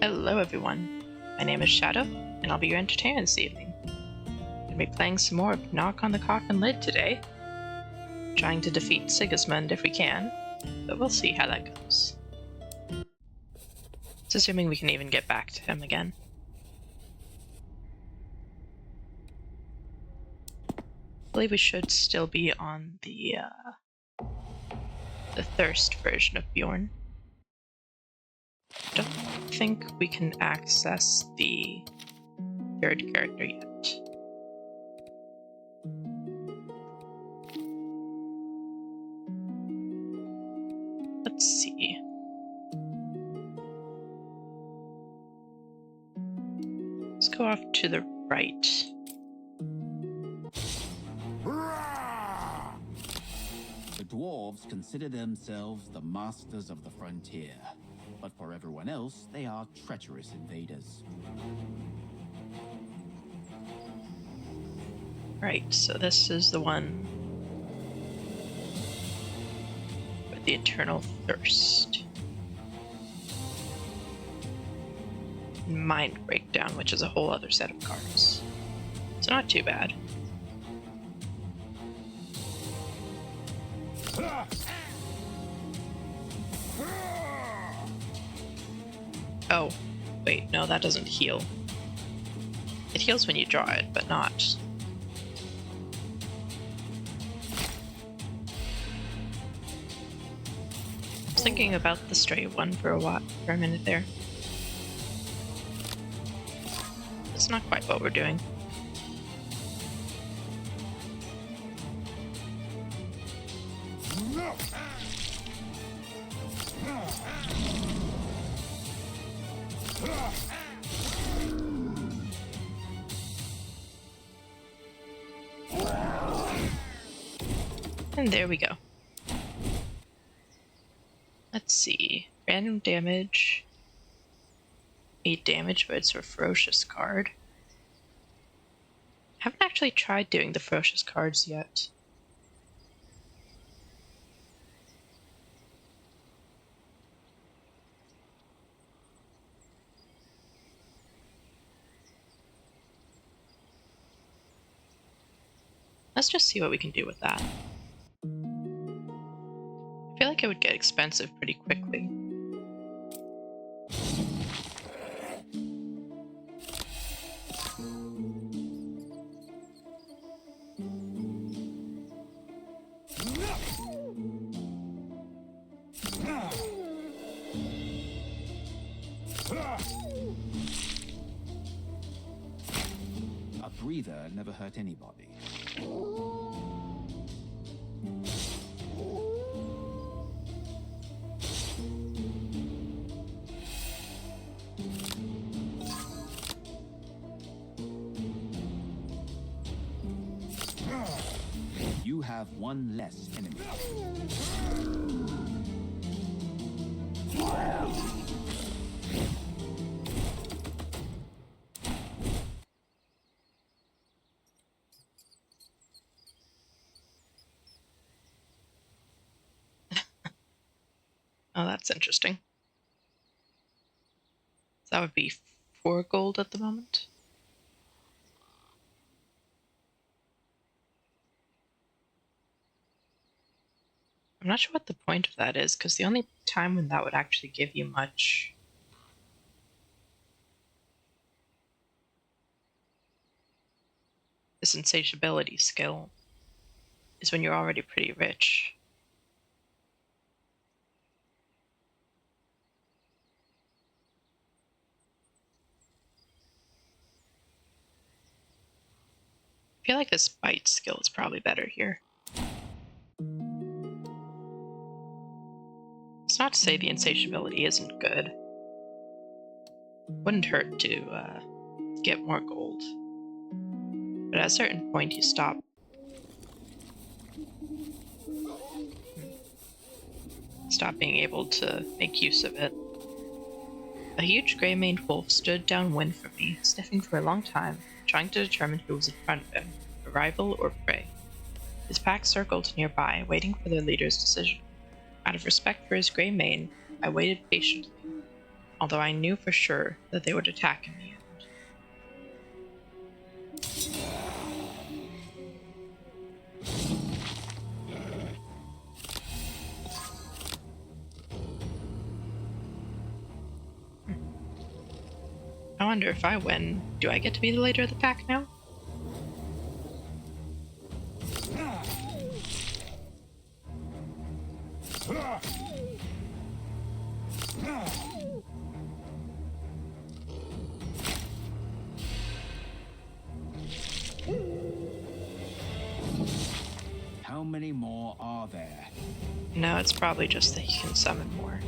Hello everyone, my name is Shadow, and I'll be your entertainer this evening. I'm going to be playing some more Knock on the Coffin Lid today, trying to defeat Sigismund if we can, but we'll see how that goes. It's assuming we can even get back to him again. I believe we should still be on the Thirst version of Bjorn. I don't think we can access the third character yet. Let's see. Let's go off to the right. The dwarves consider themselves the masters of the frontier, but for everyone else, they are treacherous invaders. Right, so this is the one with the Eternal Thirst. Mind Breakdown, which is a whole other set of cards. So not too bad. Oh, wait, no, that doesn't heal. It heals when you draw it, but not. I was thinking about the stray one for a minute there. It's not quite what we're doing. And there we go. Let's see. Random damage. 8 damage, but it's a ferocious card. Haven't actually tried doing the ferocious cards yet. Let's just see what we can do with that. I feel like it would get expensive pretty quickly. A breather never hurt anybody. You have one less enemy. Oh, that's interesting. So that would be 4 gold at the moment. I'm not sure what the point of that is, because the only time when that would actually give you much this insatiability skill is when you're already pretty rich. I feel like this bite skill is probably better here. It's not to say the insatiability isn't good. Wouldn't hurt to get more gold. But at a certain point you stop. Stop being able to make use of it. A huge grey-maned wolf stood downwind from me, sniffing for a long time, trying to determine who was in front of him, a rival or prey. His pack circled nearby, waiting for their leader's decision. Out of respect for his grey mane, I waited patiently. although I knew for sure that they would attack in the end. I wonder if I win, do I get to be the leader of the pack now? How many more are there? No, it's probably just that he can summon more.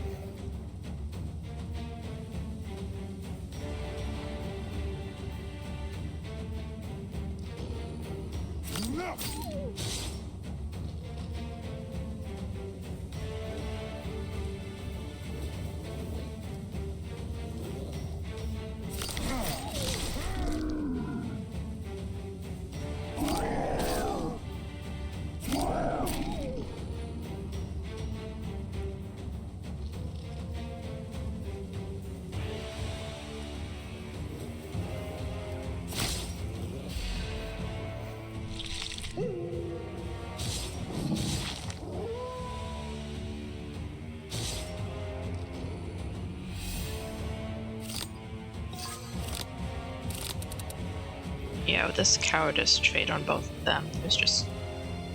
Yeah, with this cowardice trait on both of them, there's just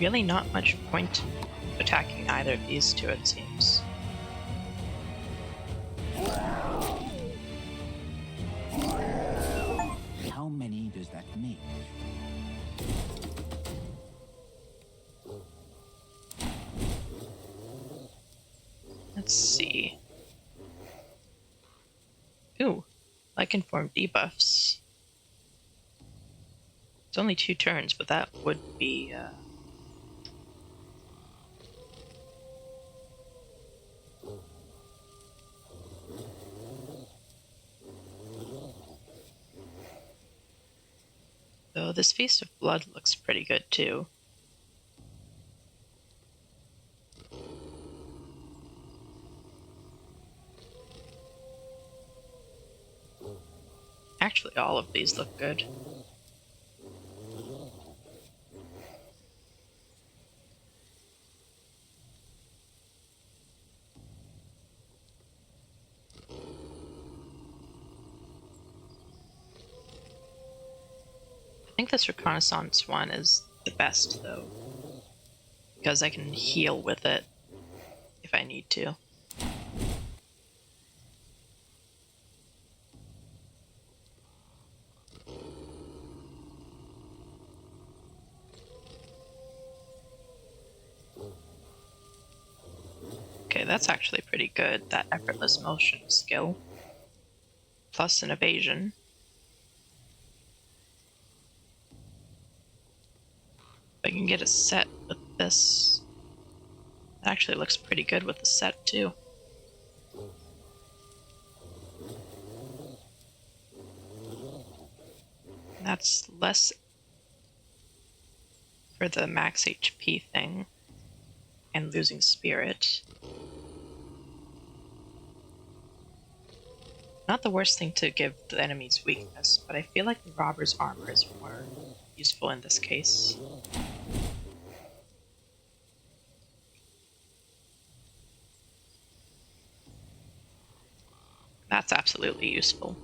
really not much point attacking either of these two, it seems. How many does that make? Let's see. Ooh, Lycanform debuffs. It's only 2 turns, but that would be, Though this Feast of Blood looks pretty good, too. Actually, all of these look good. I think this Reconnaissance one is the best, though, because I can heal with it if I need to. Okay, that's actually pretty good, that effortless motion skill. Plus an evasion. If I can get a set with this. It actually looks pretty good with the set, too. That's less for the max HP thing and losing spirit. Not the worst thing to give the enemy's weakness, but I feel like the robber's armor is more useful in this case. That's absolutely useful.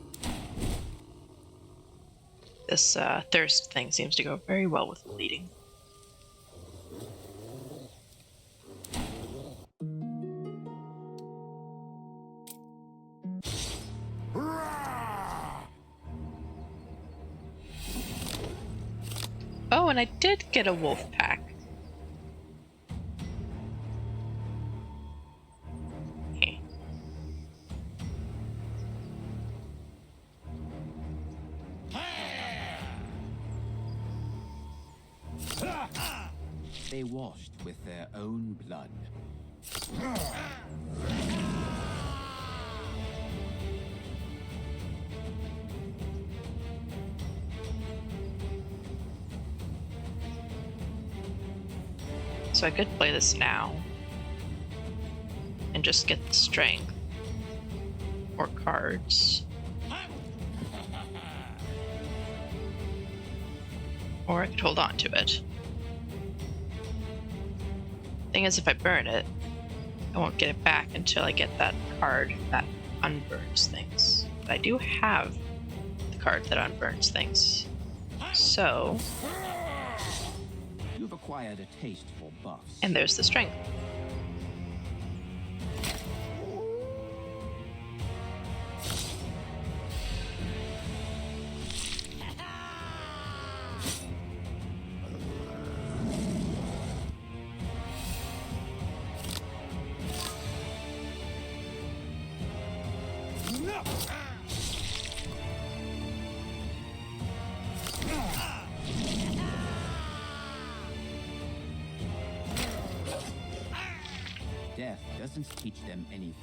This thirst thing seems to go very well with bleeding. Oh, and I did get a wolf pack. Okay. They washed with their own blood. So I could play this now and just get the strength. or cards. Or I could hold on to it. Thing is, if I burn it, I won't get it back until I get that card that unburns things. But I do have the card that unburns things. So... You've acquired a taste for buffs. And there's the strength. Death doesn't teach them anything.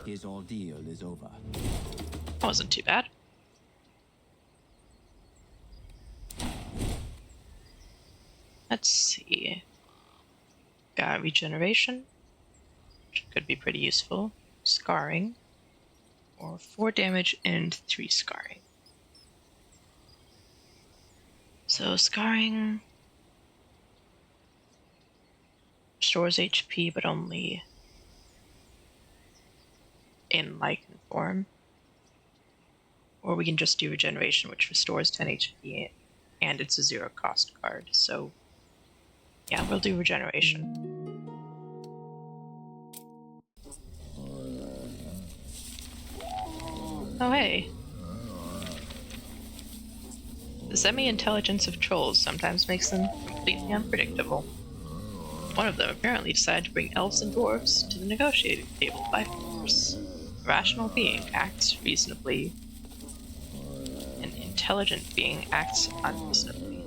His ordeal is over. That wasn't too bad. Let's see. Got regeneration, which could be pretty useful. Scarring, or 4 damage and 3 scarring. So scarring restores HP, but only in lichen form. Or we can just do regeneration, which restores 10 HP, and it's a 0 cost card. So yeah, we'll do regeneration. Oh hey. The semi-intelligence of trolls sometimes makes them completely unpredictable. One of them apparently decided to bring elves and dwarves to the negotiating table by force. A rational being acts reasonably. An intelligent being acts unreasonably.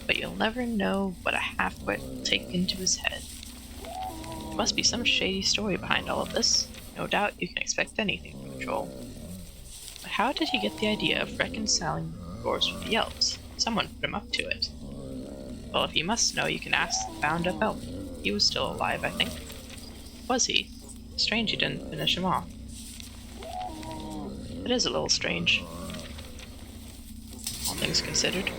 But you'll never know what a half-wit will take into his head. There must be some shady story behind all of this. No doubt you can expect anything from a troll. But how did he get the idea of reconciling the dwarves with the elves? Someone put him up to it. Well, if you must know, you can ask the bound-up elf. He was still alive, I think. Was he? Strange you didn't finish him off. It is a little strange. All things considered.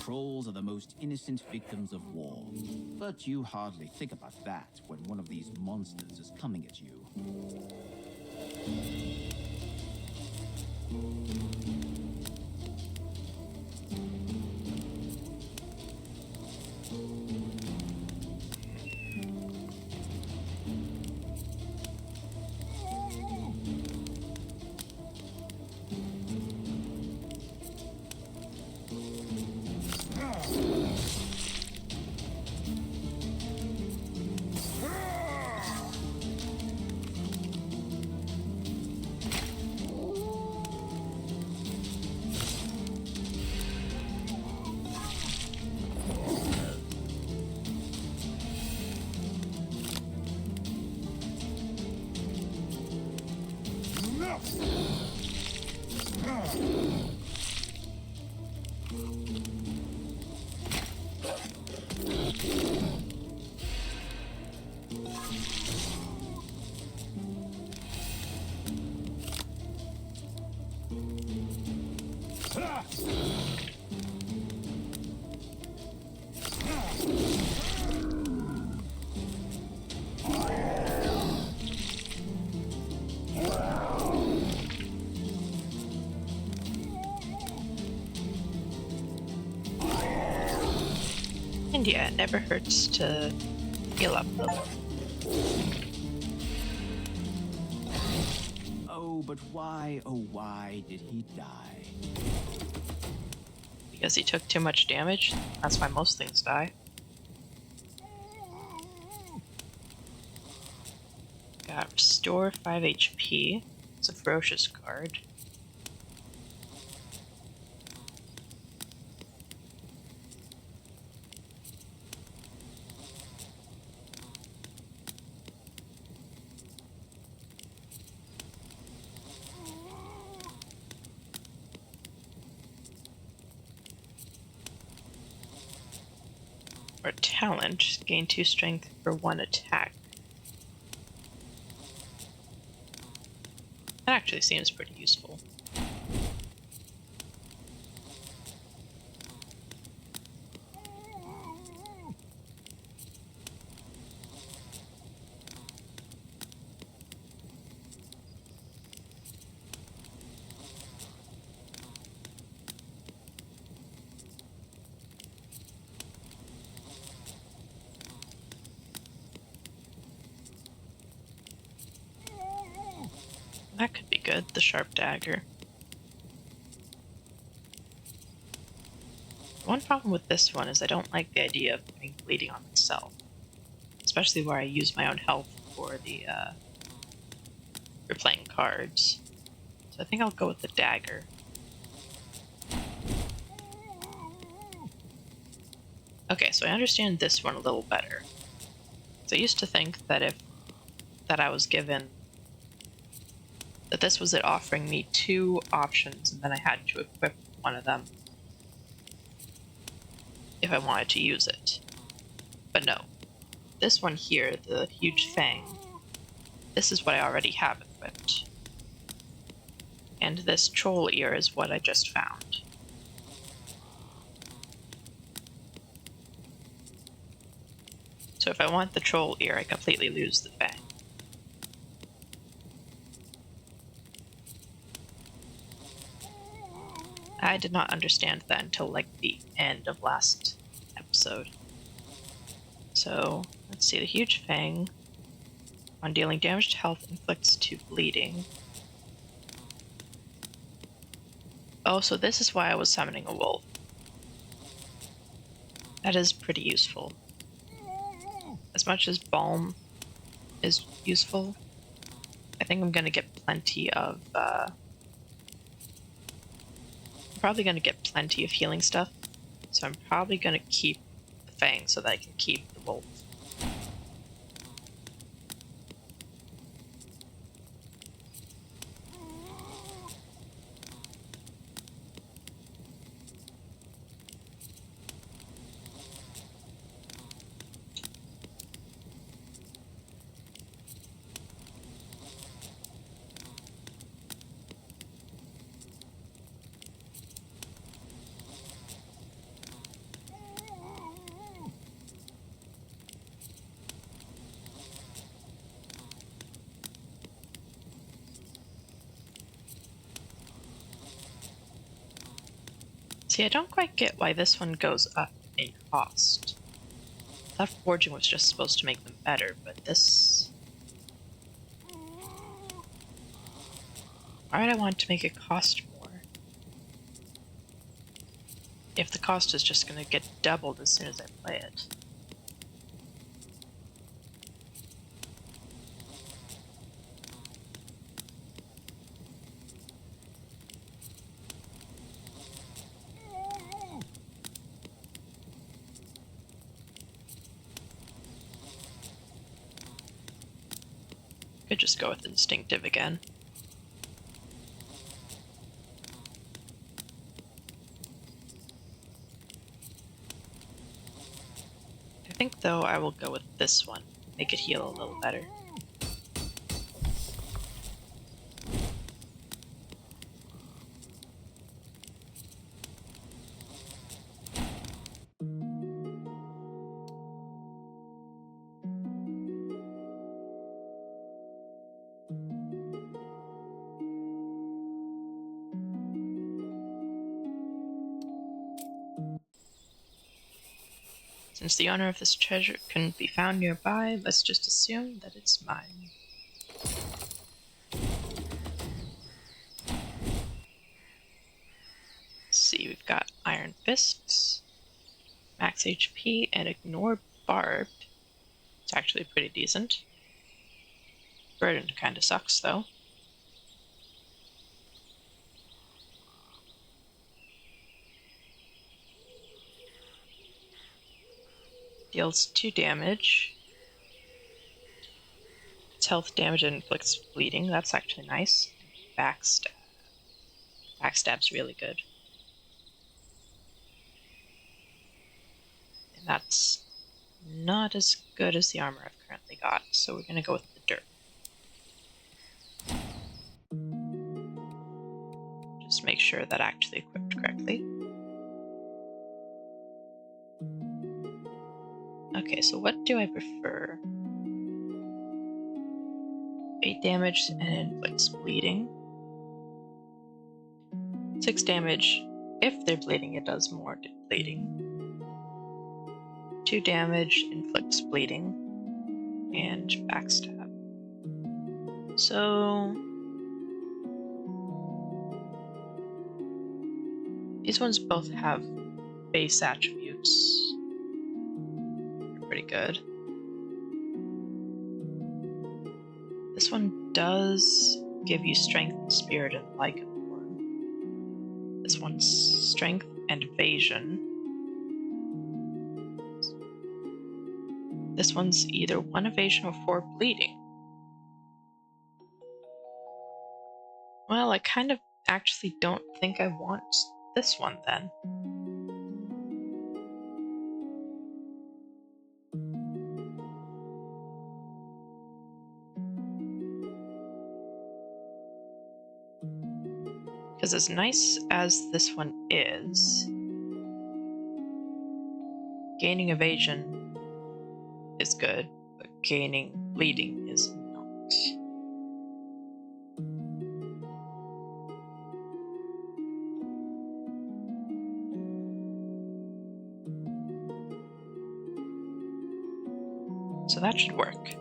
Trolls are the most innocent victims of war. But you hardly think about that when one of these monsters is coming at you. And yeah, it never hurts to heal up them. Oh, but why, oh why did he die? The Guess he took too much damage. That's why most things die. Got restore 5 HP. It's a ferocious card. Or talent, gain 2 strength for 1 attack. That actually seems pretty useful. That could be good, the sharp dagger. One problem with this one is I don't like the idea of putting bleeding on myself. Especially where I use my own health for the, for playing cards. So I think I'll go with the dagger. Okay, so I understand this one a little better. So I used to think that I was given that this was it offering me 2 options and then I had to equip one of them if I wanted to use it. But no. This one here, the huge fang, this is what I already have equipped. And this troll ear is what I just found. So if I want the troll ear, I completely lose the fang. I did not understand that until like the end of last episode. So let's see, the huge fang on dealing damage to health inflicts 2 bleeding. Oh, so this is why I was summoning a wolf. That is pretty useful. As much as balm is useful, I think I'm gonna get plenty of I'm probably gonna get plenty of healing stuff. So I'm probably gonna keep the fang so that I can keep the wolf. See, I don't quite get why this one goes up in cost. I thought forging was just supposed to make them better, but this... Why would I want to make it cost more? If the cost is just going to get doubled as soon as I play it. Could just go with instinctive again. I think though I will go with this one. Make it heal a little better. Since the owner of this treasure couldn't be found nearby, let's just assume that it's mine. Let's see, we've got iron Iron Fists, max HP, and ignore Barbed. It's actually pretty decent. Burden kinda sucks though. Deals 2 damage. Its health damage and inflicts bleeding. That's actually nice. Backstab. Backstab's really good. And that's not as good as the armor I've currently got, so we're gonna go with the dirt. Just make sure that actually equipped correctly. Okay, so what do I prefer? 8 damage and inflicts bleeding. 6 damage. If they're bleeding, it does more bleeding. 2 damage, inflicts bleeding, and backstab. So these ones both have base attributes. They're pretty good. This one does give you strength, spirit, and lichen form. This one's strength and evasion. This one's either 1 evasion or 4 bleeding. Well, I kind of actually don't think I want this one then. Because as nice as this one is, gaining evasion is good, but gaining bleeding is not. So that should work.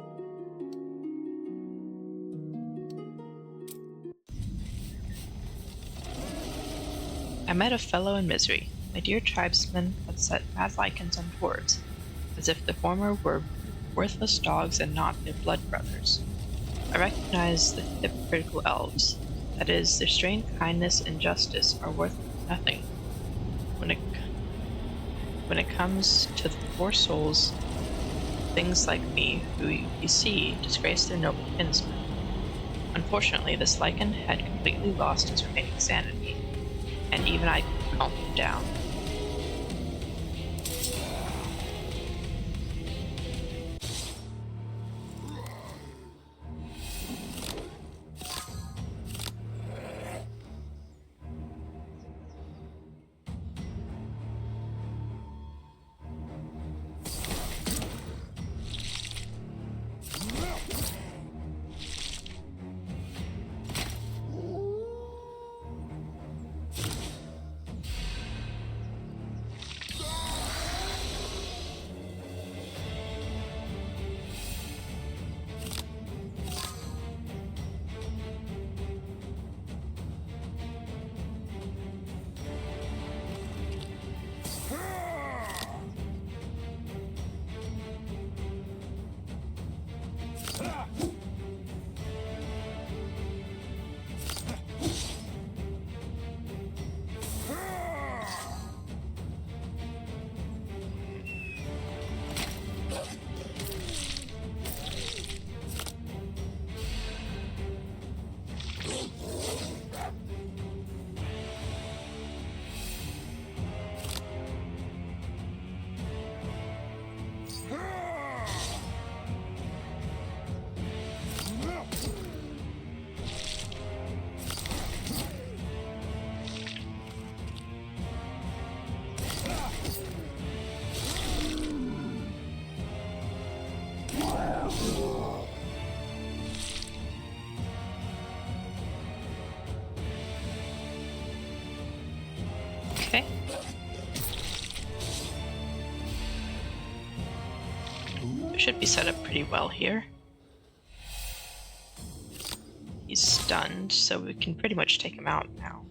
I met a fellow in misery. My dear tribesmen had set mad lichens on dwarves, as if the former were worthless dogs and not their blood brothers. I recognize the hypocritical elves. That is, their strained kindness and justice are worth nothing when it comes to the poor souls, things like me, who, you see, disgrace their noble kinsmen. Unfortunately, this lichen had completely lost its remaining sanity, and even I could calm him down. Okay. We should be set up pretty well here. He's stunned, so we can pretty much take him out now.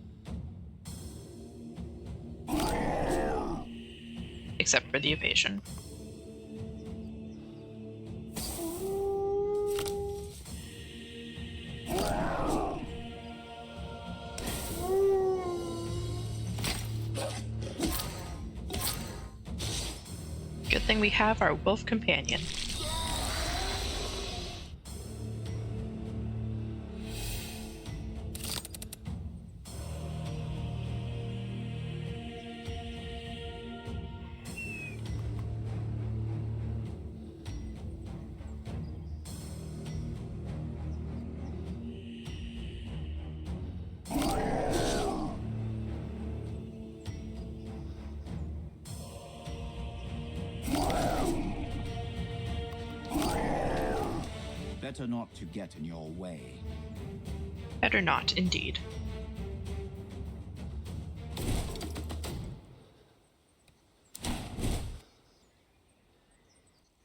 except for the evasion. Good thing we have our wolf companion. Better not to get in your way. Better not, indeed.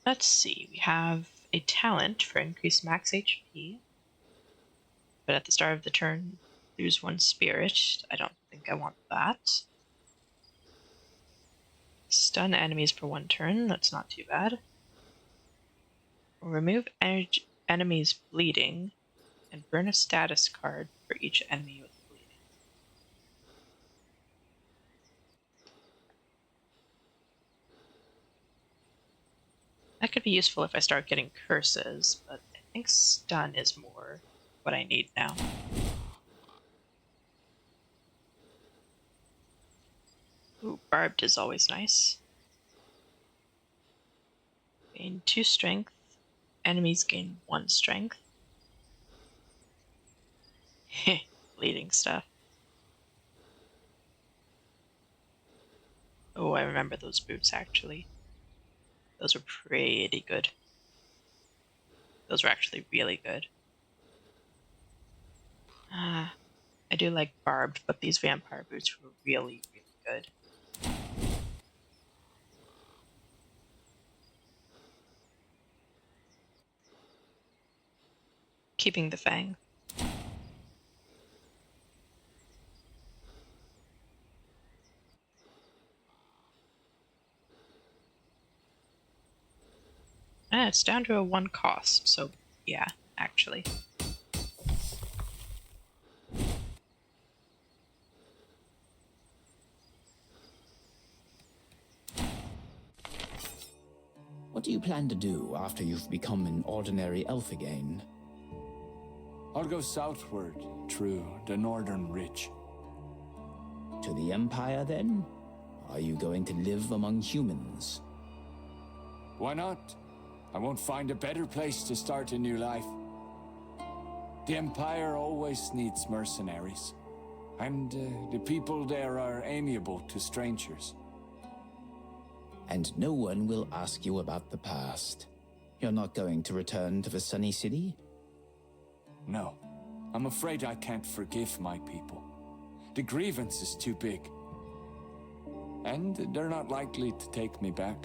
Let's see, we have a talent for increased max HP, but at the start of the turn, lose 1 spirit. I don't think I want that. Stun enemies for 1 turn, that's not too bad. Remove enemies bleeding, and burn a status card for each enemy with bleeding. That could be useful if I start getting curses, but I think stun is more what I need now. Ooh, barbed is always nice. Gain 2 strength. Enemies gain 1 strength. Heh, bleeding stuff. Oh, I remember those boots actually. Those were pretty good. Those were actually really good. I do like barbed, but these vampire boots were really, really good. Keeping the fang. It's down to a 1 cost, so yeah, actually. What do you plan to do after you've become an ordinary elf again? I'll go southward, through the northern ridge. To the Empire, then? Are you going to live among humans? Why not? I won't find a better place to start a new life. The Empire always needs mercenaries, and the people there are amiable to strangers. And no one will ask you about the past. You're not going to return to the Sunny City? No, I'm afraid I can't forgive my people. The grievance is too big. And they're not likely to take me back.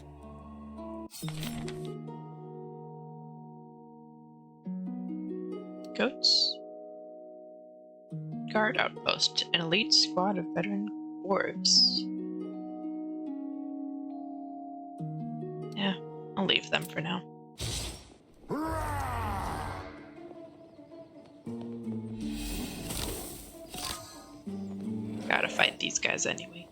Goats. Guard outpost, an elite squad of veteran dwarves. Yeah, I'll leave them for now. Gotta fight these guys anyway.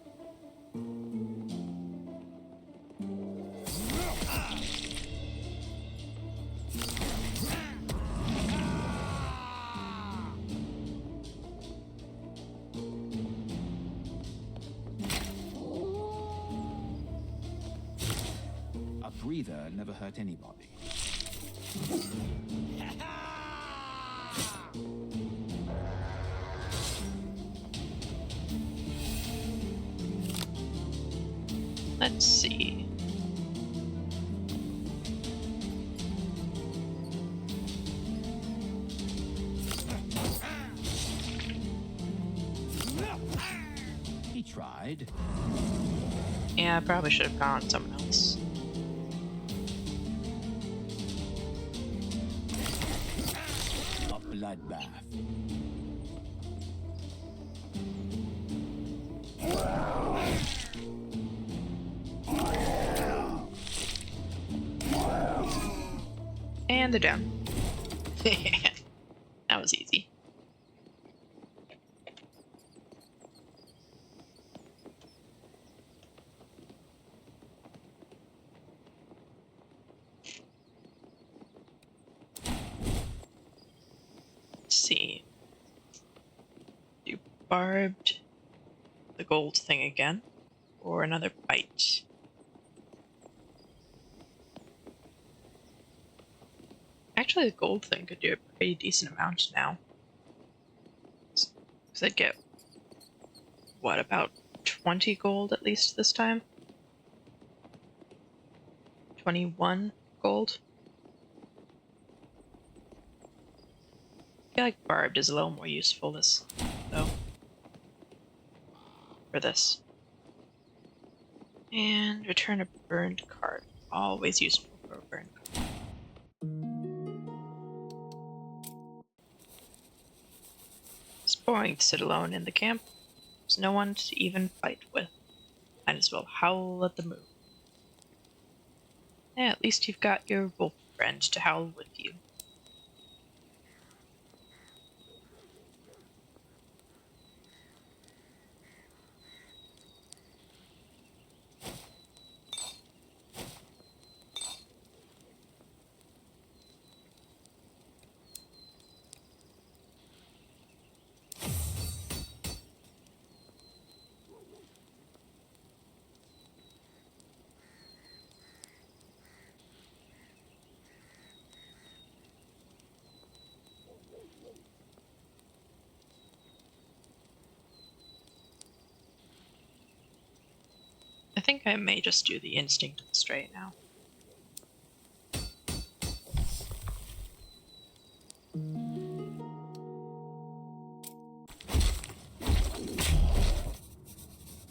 A breather never hurt anybody. Let's see. He tried. Yeah, I probably should have gone on someone else. A bloodbath. And they're down. That was easy. Let's see. Do barbed the gold thing again, or another bite. Actually, the gold thing could do a pretty decent amount now. Because I'd get, what, about 20 gold at least this time? 21 gold? I feel like barbed is a little more useful though. For this. And return a burned card. Always useful for a burned card. It's boring to sit alone in the camp. There's no one to even fight with. Might as well howl at the moon. Yeah, at least you've got your wolf friend to howl with you. I think I may just do the instinct of the stray now.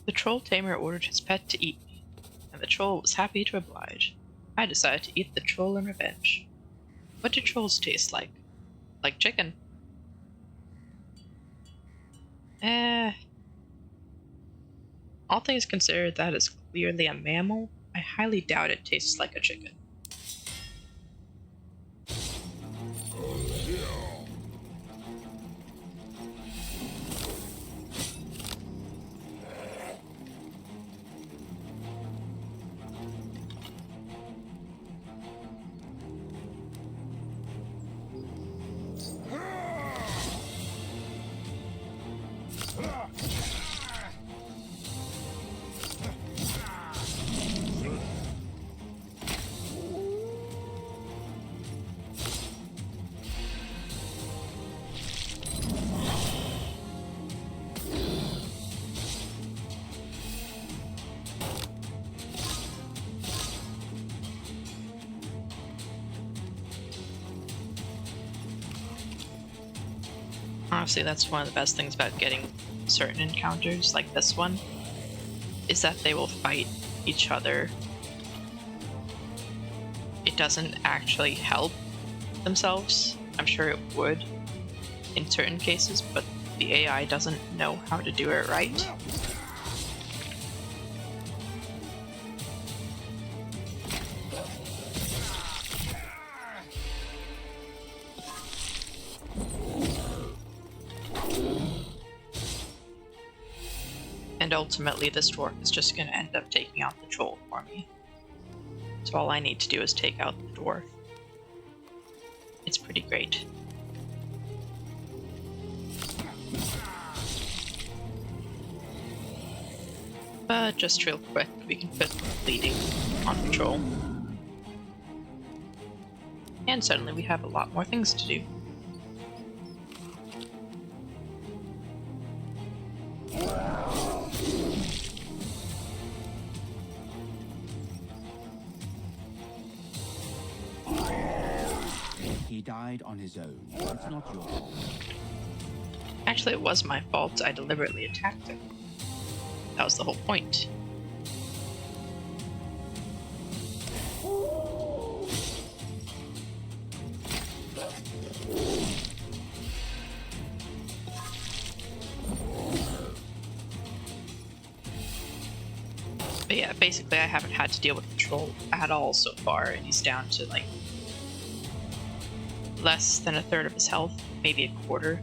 The troll tamer ordered his pet to eat me, and the troll was happy to oblige. I decided to eat the troll in revenge. What do trolls taste like? Like chicken. All things considered, that is clearly a mammal. I highly doubt it tastes like a chicken. Honestly, that's one of the best things about getting certain encounters like this one, is that they will fight each other. It doesn't actually help themselves. I'm sure it would in certain cases, but the AI doesn't know how to do it right. And ultimately, this dwarf is just going to end up taking out the troll for me. So all I need to do is take out the dwarf. It's pretty great. But just real quick, we can put bleeding on the troll. And suddenly we have a lot more things to do. He died on his own. It's not your fault. Actually, it was my fault. I deliberately attacked him. That was the whole point. But yeah, basically I haven't had to deal with the troll at all so far, and he's down to like less than a third of his health, maybe a quarter.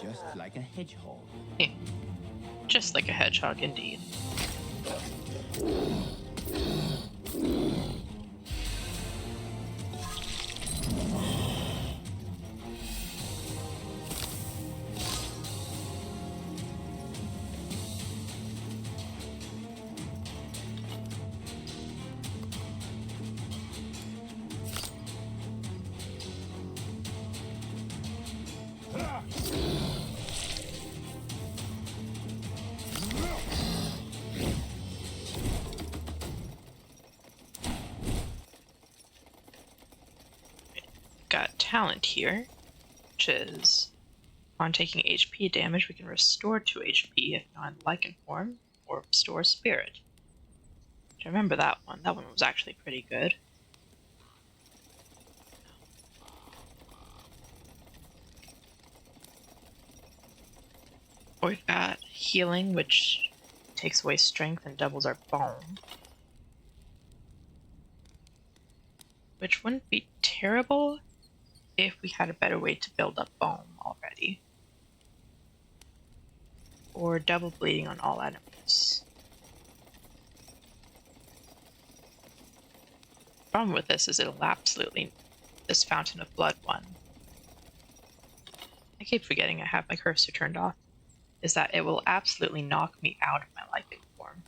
Just like a hedgehog. Yeah. Just like a hedgehog, indeed. Got talent here, which is on taking HP damage, we can restore 2 HP if not in lichen form, or restore spirit. I remember that one. That one was actually pretty good. We've got healing, which takes away strength and doubles our bone. Which wouldn't be terrible if we had a better way to build up bone already. Or double bleeding on all enemies. The problem with this is it'll absolutely... this Fountain of Blood one. I keep forgetting I have my cursor turned off. Is that it will absolutely knock me out of my lichen form.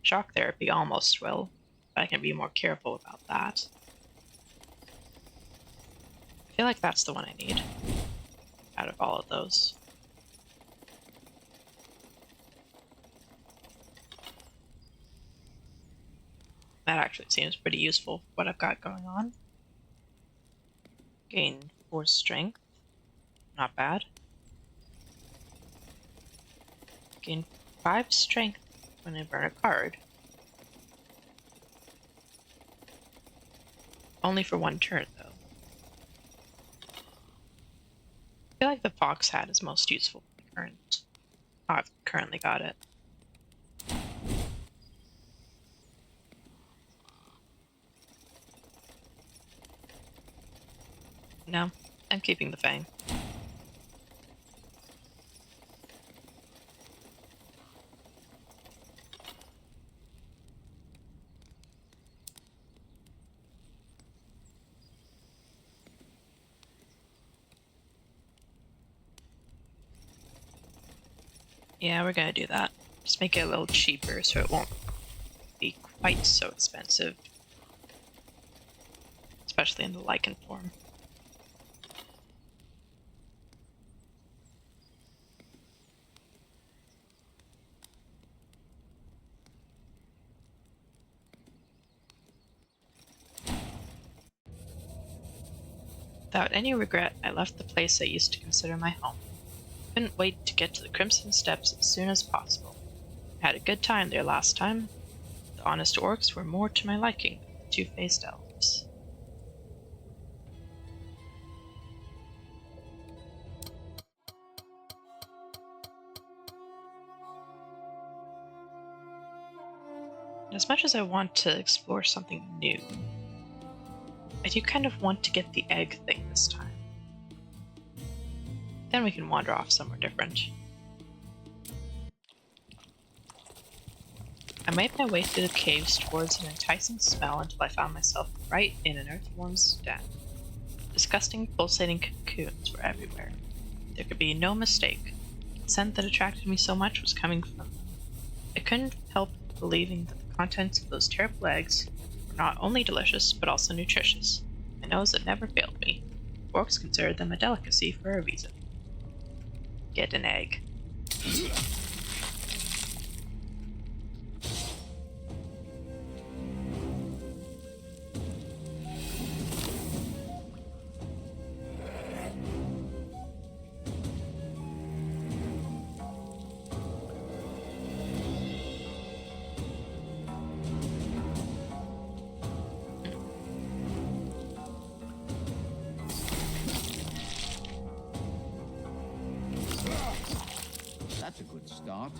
Shock therapy almost will, but I can be more careful about that. I feel like that's the one I need out of all of those. That actually seems pretty useful for what I've got going on. Gain 4 strength. Not bad. Gain 5 strength when I burn a card. Only for 1 turn, though. I feel like the fox hat is most useful for the current. Oh, I've currently got it. No, I'm keeping the fang. Yeah, we're gonna do that. Just make it a little cheaper so it won't be quite so expensive. Especially in the lichen form. Without any regret, I left the place I used to consider my home. Couldn't wait to get to the Crimson Steps as soon as possible. I had a good time there last time. The honest orcs were more to my liking than the two-faced elves. As much as I want to explore something new, I do kind of want to get the egg thing this time. Then we can wander off somewhere different. I made my way through the caves towards an enticing smell until I found myself right in an earthworm's den. Disgusting, pulsating cocoons were everywhere. There could be no mistake. The scent that attracted me so much was coming from them. I couldn't help believing that the contents of those terrible eggs were not only delicious, but also nutritious. My nose had never failed me. Orcs considered them a delicacy for a reason. Get an egg. start.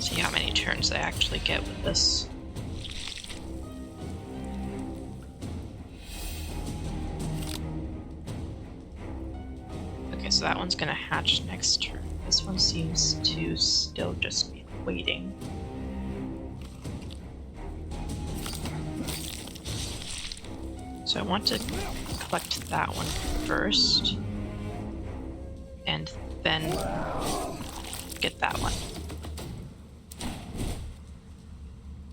See how many turns I actually get with this. Okay, so that one's gonna hatch next turn. This one seems to still just be waiting. So I want to collect that one first, and then get that one.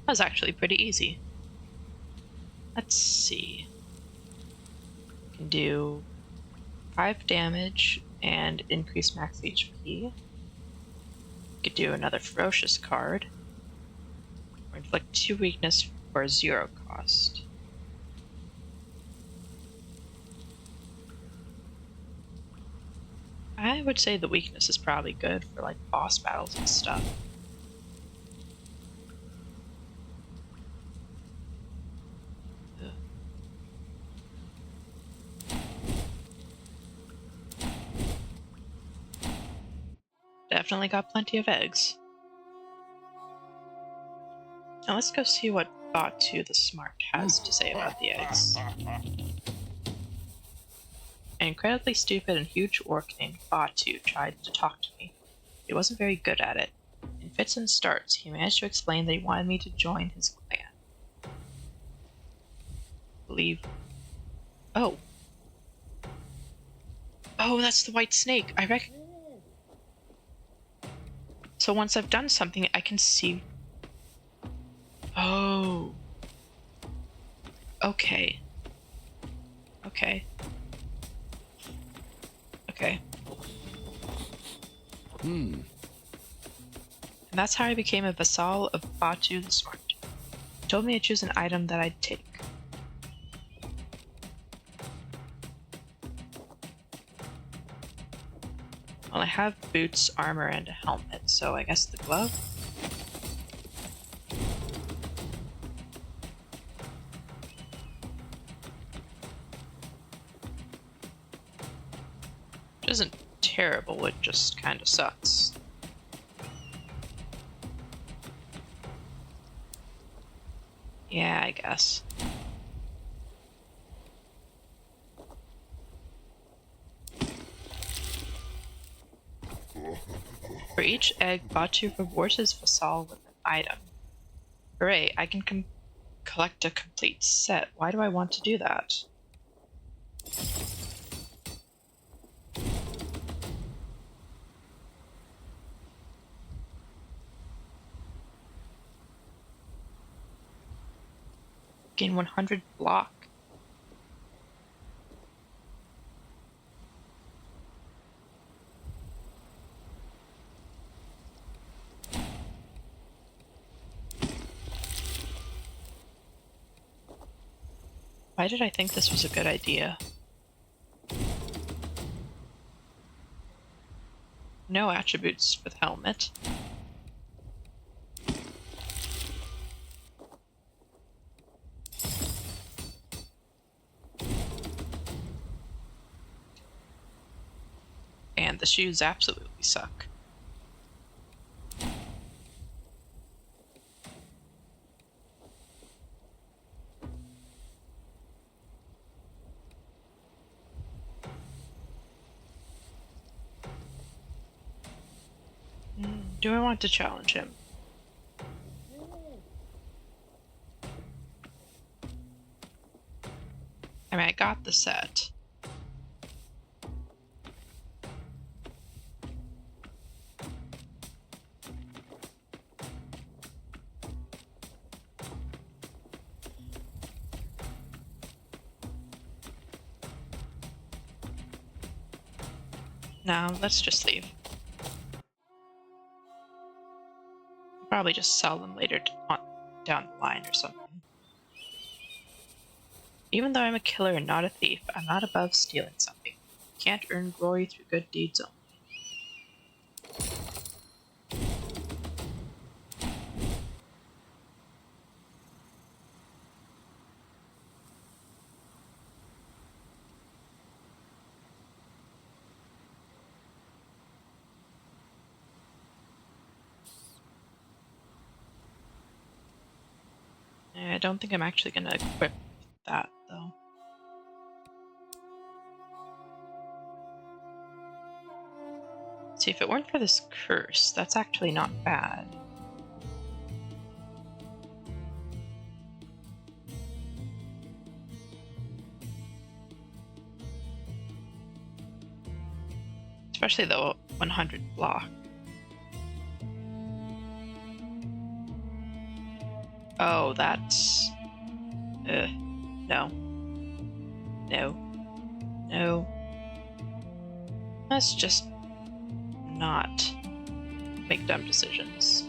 That was actually pretty easy. Let's see. Can do 5 damage and increase max HP. Could do another ferocious card. Or inflict 2 weakness for a 0 cost. I would say the weakness is probably good for like boss battles and stuff. Definitely got plenty of eggs. Now let's go see what Batu the Smart has to say about the eggs. An incredibly stupid and huge orc named Batu tried to talk to me. He wasn't very good at it. In fits and starts, he managed to explain that he wanted me to join his clan. Believe. Oh. Oh, that's the white snake. I reckon. So once I've done something, I can see. Oh. Okay. Okay. Okay. And that's how I became a vassal of Batu the Smart. He told me to choose an item that I'd take. Well, I have boots, armor, and a helmet, so I guess the glove? Which isn't terrible, it just kinda sucks. Yeah, I guess. For each egg, Batu rewards his vassal with an item. Hooray, I can collect a complete set. Why do I want to do that? Gain 100 block. Why did I think this was a good idea? No attributes with helmet. And the shoes absolutely suck. Do I want to challenge him? I mean, I got the set. Now, let's just leave. Probably just sell them later on down the line or something. Even though I'm a killer and not a thief, I'm not above stealing something. Can't earn glory through good deeds only. I don't think I'm actually going to equip that, though. See, if it weren't for this curse, that's actually not bad. Especially the 100 block. Oh, that's... no. No. No. Let's just not make dumb decisions.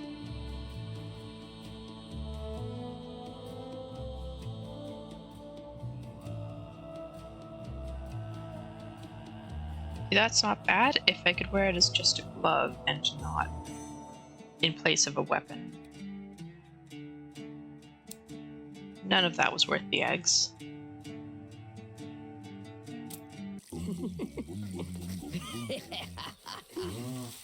See, that's not bad if I could wear it as just a glove and not in place of a weapon. None of that was worth the eggs.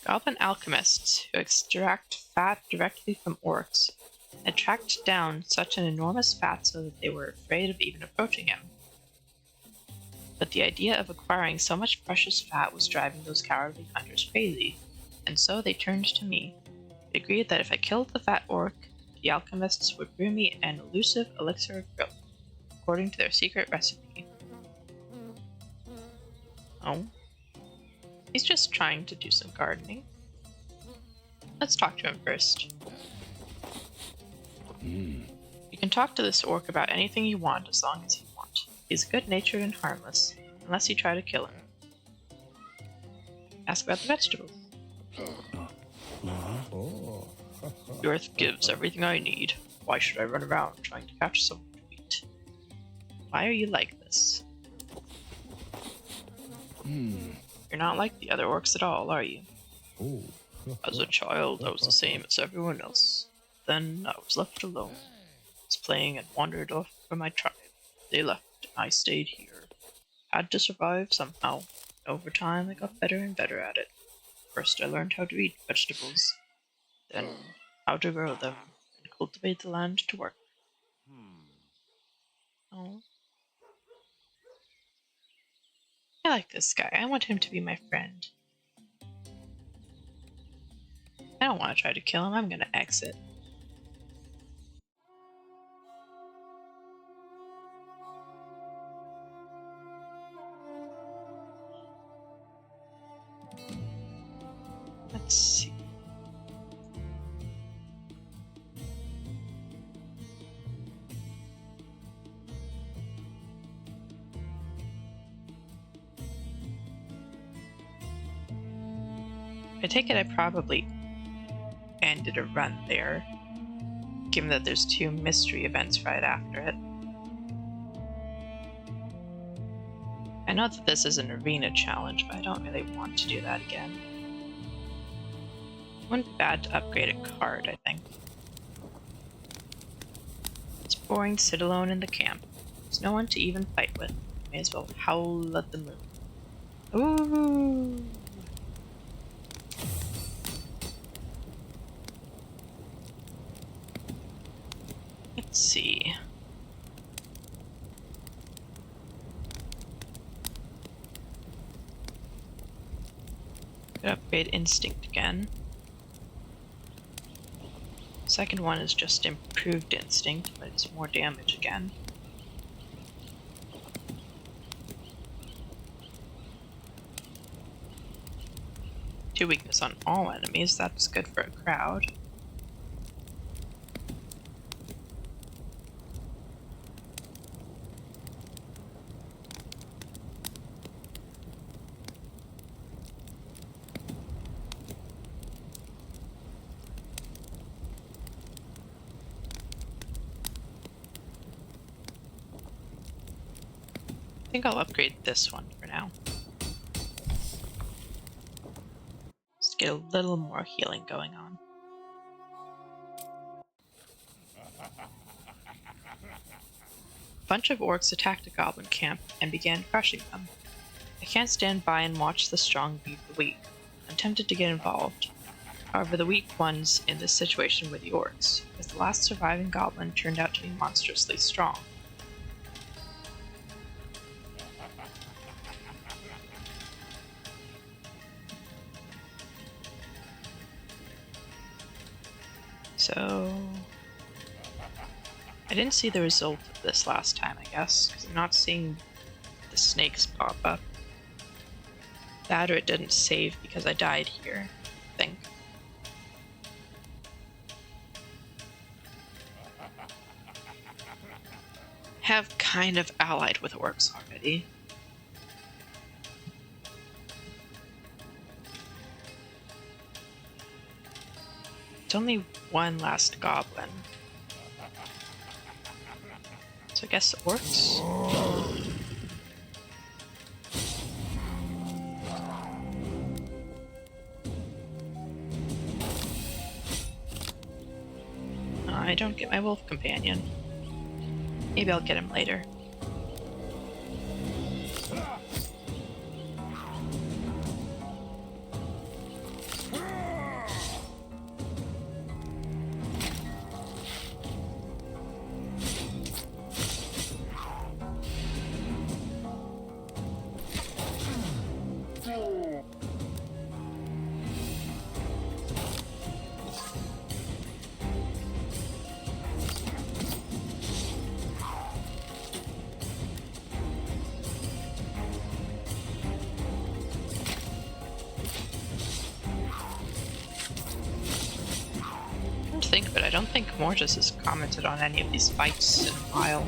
Goblin alchemists who extract fat directly from orcs had tracked down such an enormous fat so that they were afraid of even approaching him. But the idea of acquiring so much precious fat was driving those cowardly hunters crazy, and so they turned to me. They agreed that if I killed the fat orc, the alchemists would brew me an elusive elixir of growth, according to their secret recipe. Oh? He's just trying to do some gardening. Let's talk to him first. You can talk to this orc about anything you want as long as you want. He's good-natured and harmless, unless you try to kill him. Ask about the vegetables. The earth gives everything I need. Why should I run around trying to catch something to eat? Why are you like this? You're not like the other orcs at all, are you? As a child, I was the same as everyone else. Then I was left alone. I was playing and wandered off from my tribe. They left, and I stayed here. Had to survive somehow. Over time, I got better and better at it. First, I learned how to eat vegetables. Then, how to grow them, and cultivate the land to work. Oh. I like this guy. I want him to be my friend. I don't want to try to kill him. I'm gonna exit. Let's see. I take it I probably ended a run there, given that there's 2 mystery events right after it. I know that this is an arena challenge, but I don't really want to do that again. It wouldn't be bad to upgrade a card, I think. It's boring to sit alone in the camp. There's no one to even fight with. May as well howl at the moon. Ooh! Let's see. Could upgrade instinct again. Second one is just improved instinct, but it's more damage again. Two weakness on all enemies, that's good for a crowd. think I'll upgrade this one for now. Just get a little more healing going on. A bunch of orcs attacked a goblin camp and began crushing them. I can't stand by and watch the strong beat the weak. I'm tempted to get involved. However, the weak ones in this situation were the orcs, as the last surviving goblin turned out to be monstrously strong. So, I didn't see the result of this last time, I guess, because I'm not seeing the snakes pop up. That or it didn't save because I died here, I think. Have kind of allied with orcs already. It's only one last goblin. So I guess orcs? I don't get my wolf companion. Maybe I'll get him later. But I don't think Mortis has commented on any of these fights in a while.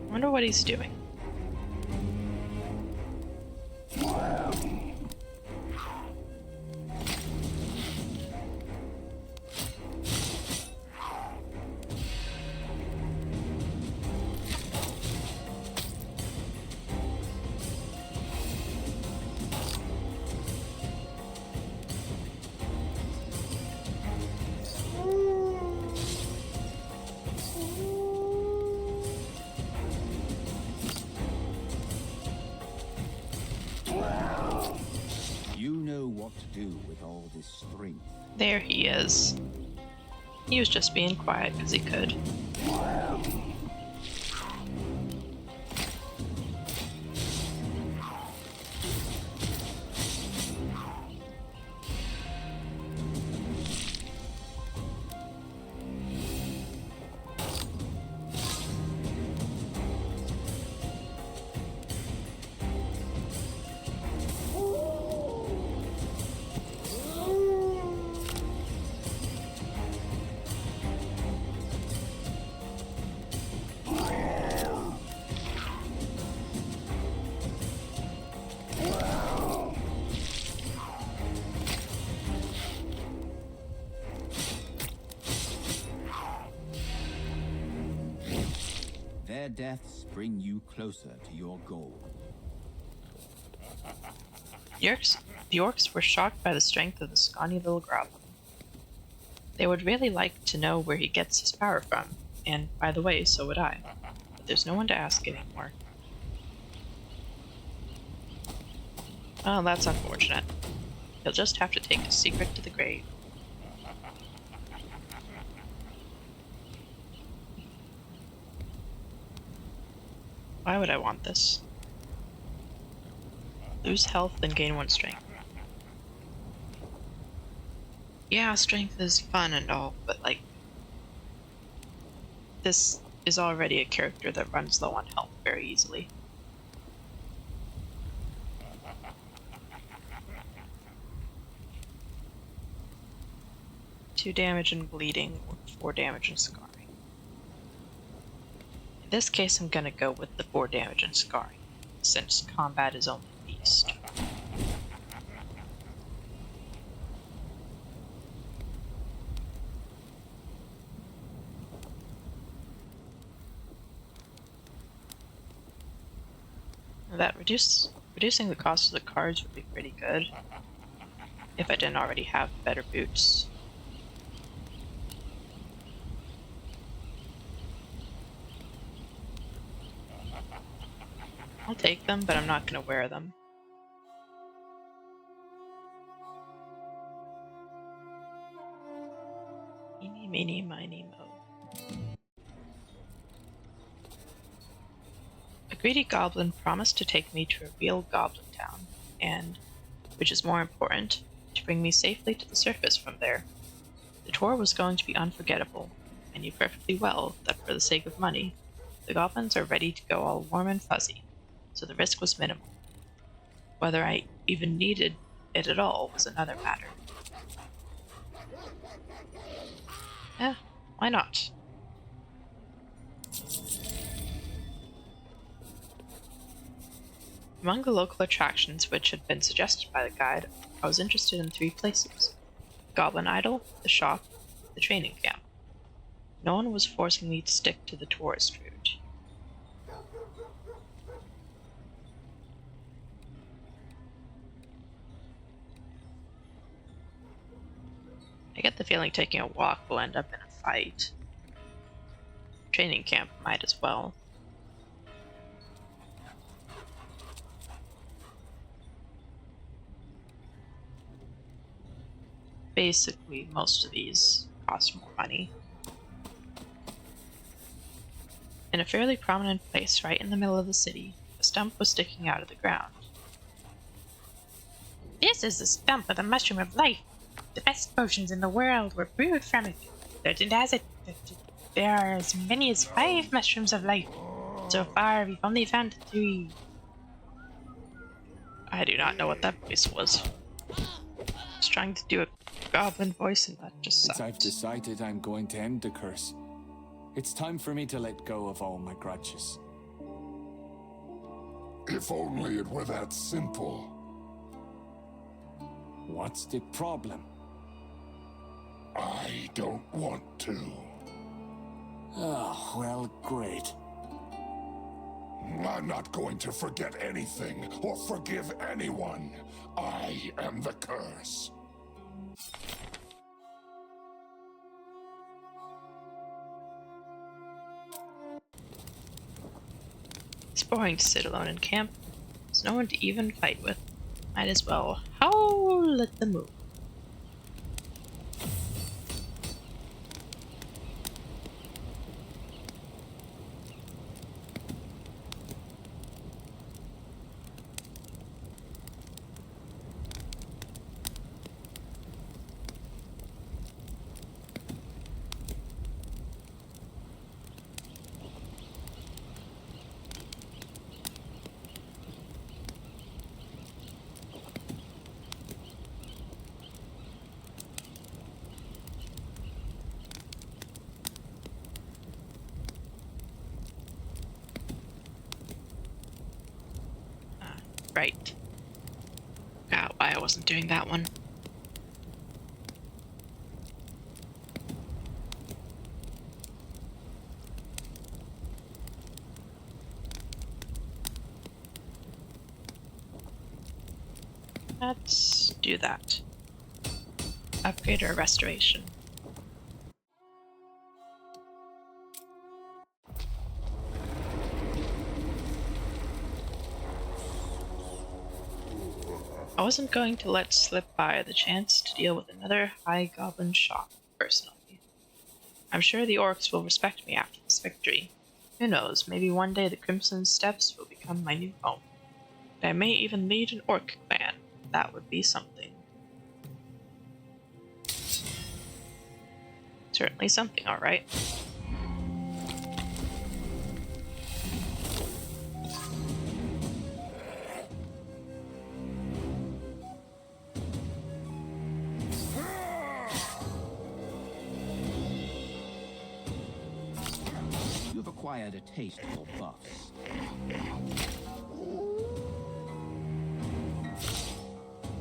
I wonder what he's doing. There he is. He was just being quiet because he could. Their deaths bring you closer to your goal. The orcs were shocked by the strength of the scrawny little goblin. They would really like to know where he gets his power from, and by the way, so would I. But there's no one to ask anymore. Oh, that's unfortunate. He'll just have to take his secret to the grave. Why would I want this? Lose health and gain 1 strength. Yeah, strength is fun and all, but like, this is already a character that runs low on health very easily. 2 damage and bleeding, or 4 damage and scarring. In this case, I'm gonna go with the 4 damage and scarring, since combat is only beast. That reducing the cost of the cards would be pretty good, if I didn't already have better boots. I'll take them, but I'm not going to wear them. Eeny, meeny, miny, moe. A greedy goblin promised to take me to a real goblin town, and, which is more important, to bring me safely to the surface from there. The tour was going to be unforgettable. I knew perfectly well that for the sake of money, the goblins are ready to go all warm and fuzzy, so the risk was minimal. Whether I even needed it at all was another matter. Why not? Among the local attractions which had been suggested by the guide, I was interested in 3 places: the Goblin Idol, the shop, the training camp. No one was forcing me to stick to the tourist route. I get the feeling taking a walk will end up in a fight. Training camp might as well. Basically, most of these cost more money. In a fairly prominent place right in the middle of the city, a stump was sticking out of the ground. This is the stump of the mushroom of life. The best potions in the world were brewed from it. Legend has it that there are as many as 5 mushrooms of life. So far, we've only found 3. I do not know what that voice was. I was trying to do a goblin voice and that just sucked. I've decided I'm going to end the curse. It's time for me to let go of all my grudges. If only it were that simple. What's the problem? I don't want to. Oh, well, great. I'm not going to forget anything or forgive anyone. I am the curse. It's boring to sit alone in camp. There's no one to even fight with. Might as well howl at the moon. Right. Forgot why I wasn't doing that one. Let's do that. Upgrade or restoration. I wasn't going to let slip by the chance to deal with another high goblin shop, personally. I'm sure the orcs will respect me after this victory. Who knows, maybe one day the Crimson Steppes will become my new home. And I may even lead an orc clan. That would be something. Certainly something, alright. acquired a taste for buffs.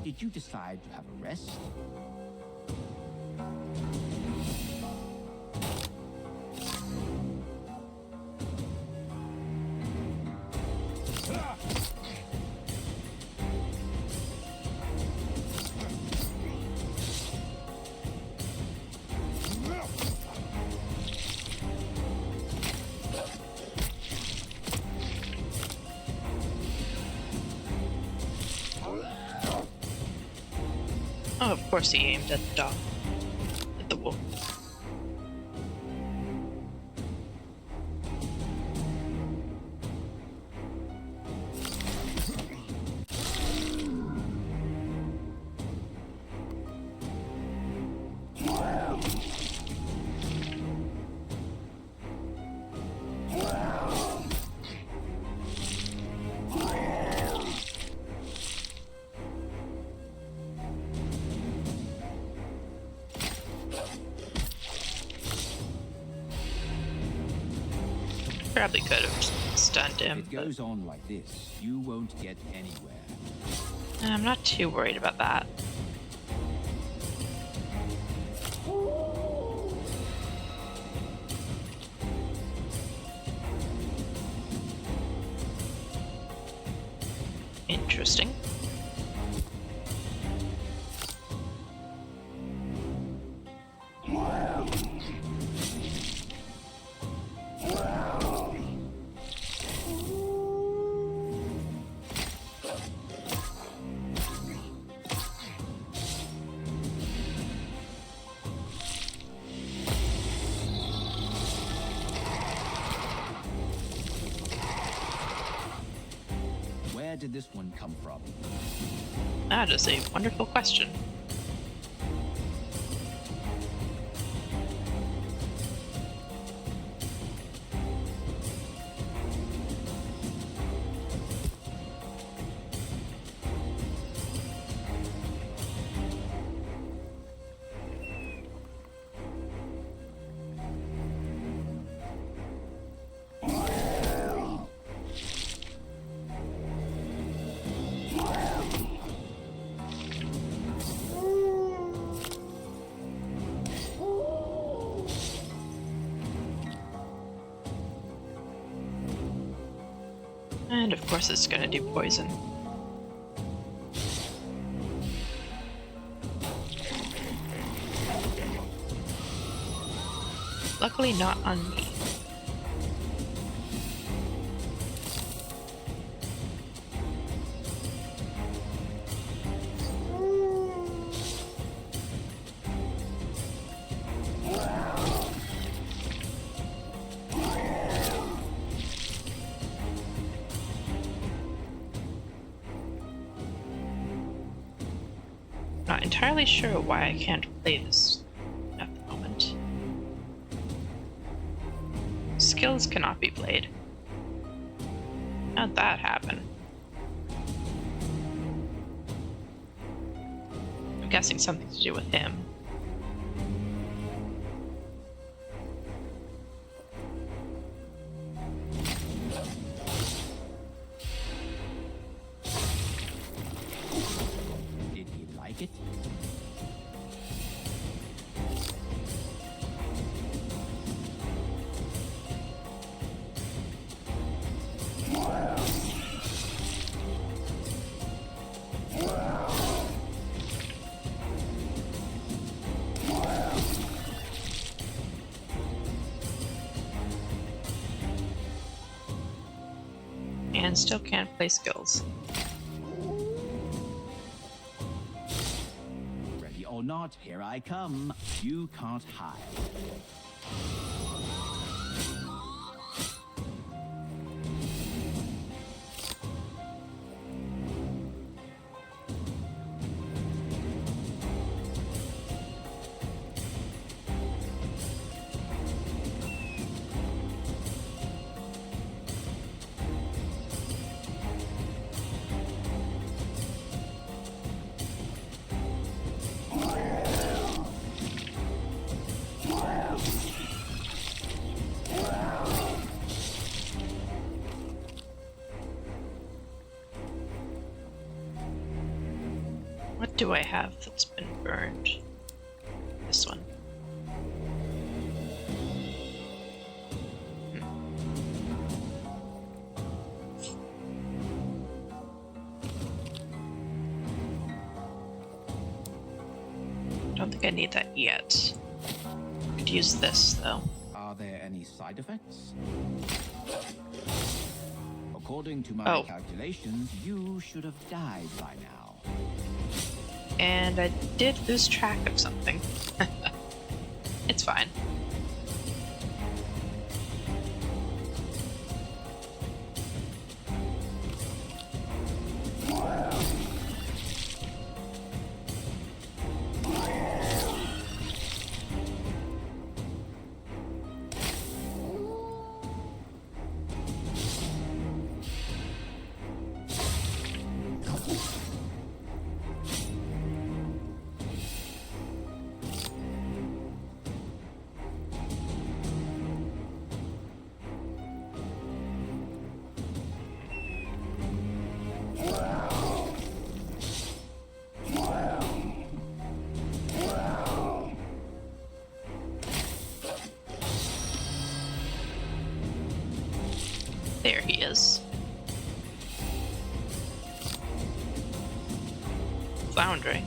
Did you decide to have a rest? Oh, of course he aimed at the dog. At the wolf. Probably could have stunned him, If it but goes on like this, you won't get anywhere. I'm not too worried about that. Interesting. Where did this one come from? That is a wonderful question. And of course it's gonna do poison. Luckily not on me. Not entirely sure why I can't play this at the moment. Skills cannot be played. How'd that happen? I'm guessing something to do with him. Did he like it? And still can't play skills. Ready or not, here I come. You can't hide. do I have that's been burned? This one. Don't think I need that yet. Could use this though. Are there any side effects? According to my calculations, you should have died by now. And I did lose track of something. It's fine. There he is. Floundering.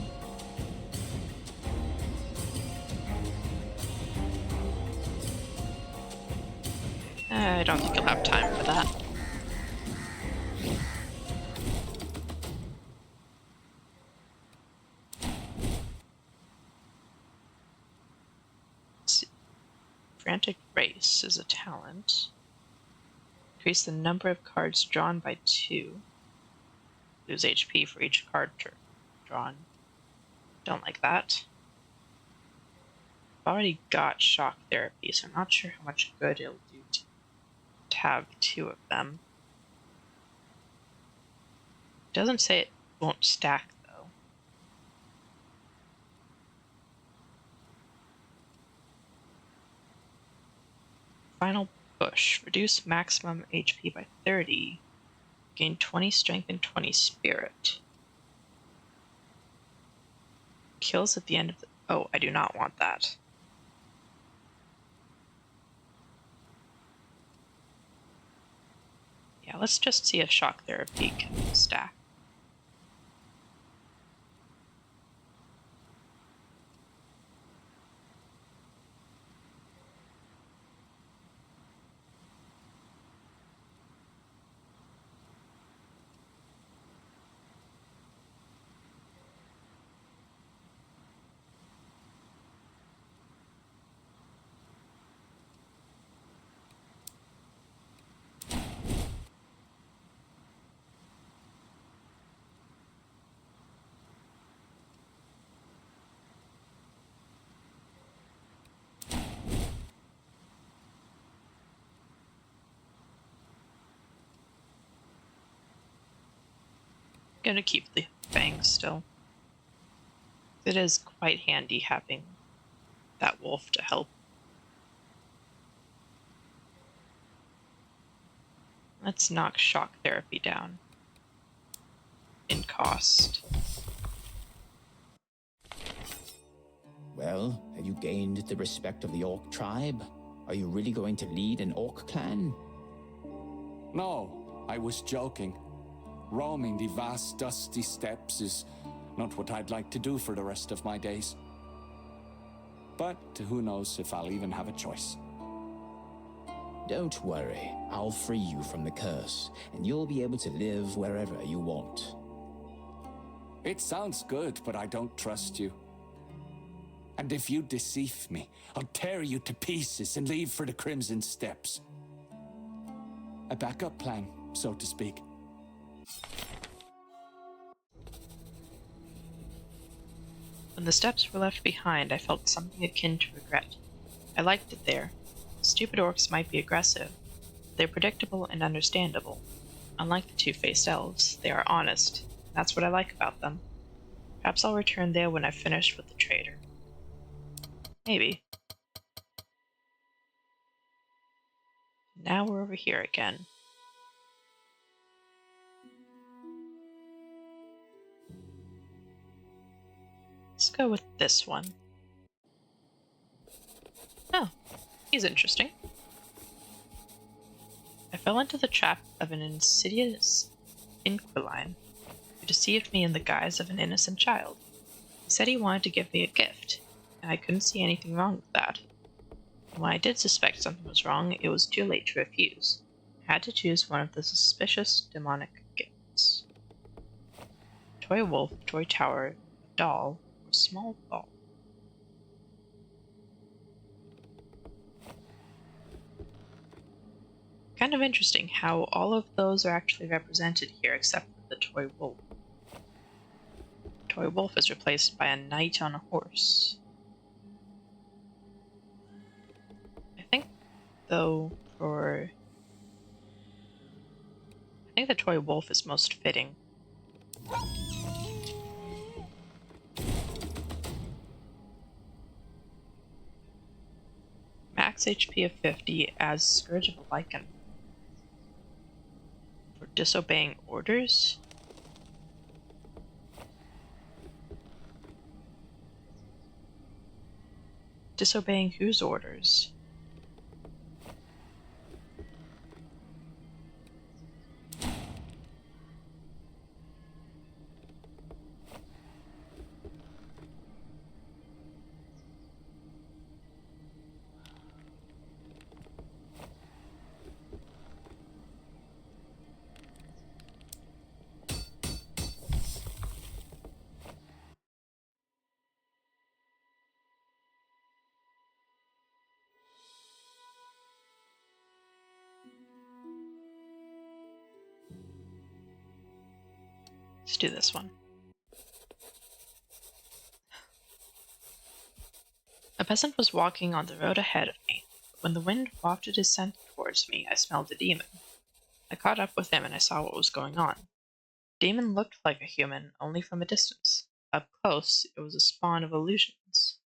I don't think you'll have time for that. Let's see. Frantic Race is a talent. Increase the number of cards drawn by 2. Lose HP for each card drawn. Don't like that. I've already got shock therapy, so I'm not sure how much good it'll do to have 2 of them. It doesn't say it won't stack, though. Final Push. Reduce maximum HP by 30. Gain 20 strength and 20 spirit. Kills at the end of the... Oh, I do not want that. Yeah, let's just see if shock therapy can stack. Gonna keep the fangs still. It is quite handy having that wolf to help. Let's knock shock therapy down in cost. Well, have you gained the respect of the orc tribe? Are you really going to lead an orc clan? No, I was joking. Roaming the vast, dusty steppes is not what I'd like to do for the rest of my days. But who knows if I'll even have a choice. Don't worry, I'll free you from the curse, and you'll be able to live wherever you want. It sounds good, but I don't trust you. And if you deceive me, I'll tear you to pieces and leave for the Crimson Steppes. A backup plan, so to speak. When the steps were left behind, I felt something akin to regret. I liked it there. Stupid orcs might be aggressive, but they're predictable and understandable. Unlike the two-faced elves, they are honest. That's what I like about them. Perhaps I'll return there when I've finished with the trader. Maybe. Now we're over here again. go with this one. Oh, he's interesting. I fell into the trap of an insidious inquiline who deceived me in the guise of an innocent child. He said he wanted to give me a gift, and I couldn't see anything wrong with that. And when I did suspect something was wrong, it was too late to refuse. I had to choose one of the suspicious demonic gifts. Toy wolf, toy tower, doll, or small ball. Kind of interesting how all of those are actually represented here except for the toy wolf. Toy wolf is replaced by a knight on a horse. I think, though, I think the toy wolf is most fitting. Max HP of 50 as Scourge of Lycan. For disobeying orders? Disobeying whose orders? Let's do this one. A peasant was walking on the road ahead of me. When the wind wafted his scent towards me, I smelled a demon. I caught up with him and I saw what was going on. The demon looked like a human, only from a distance. Up close, it was a spawn of illusions.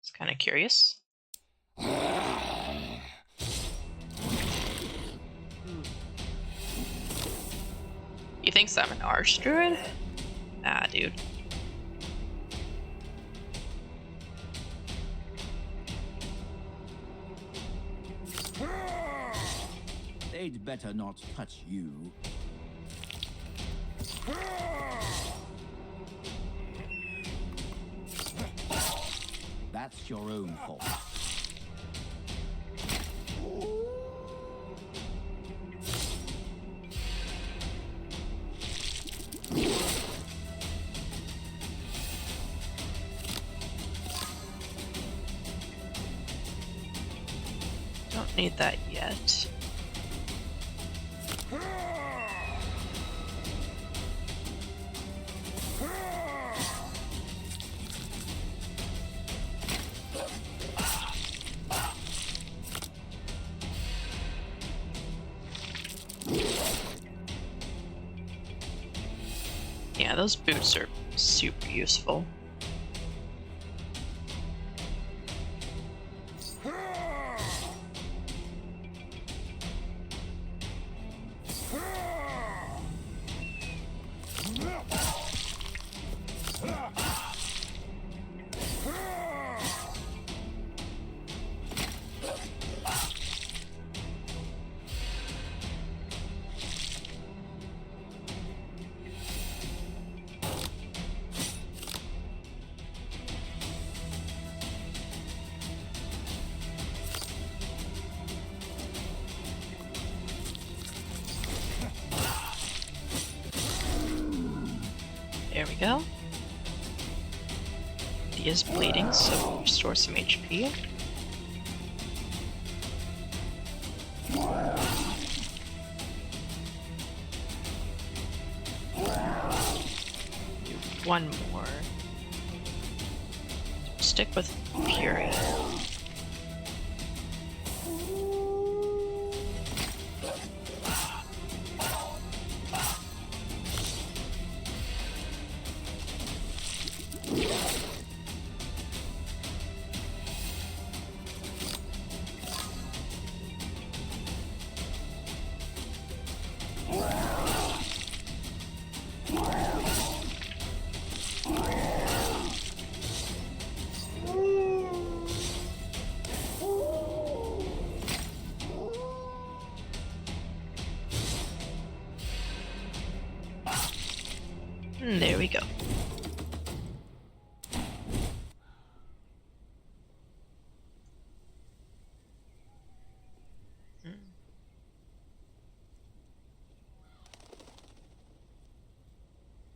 It's kind of curious. You think I'm an archdruid? Nah, dude. They'd better not touch you. That's your own fault. Don't need that yet. Yeah, those boots are super useful. There we go. He is bleeding, so we'll restore some HP. Do one more. Stick with Fury. And there we go.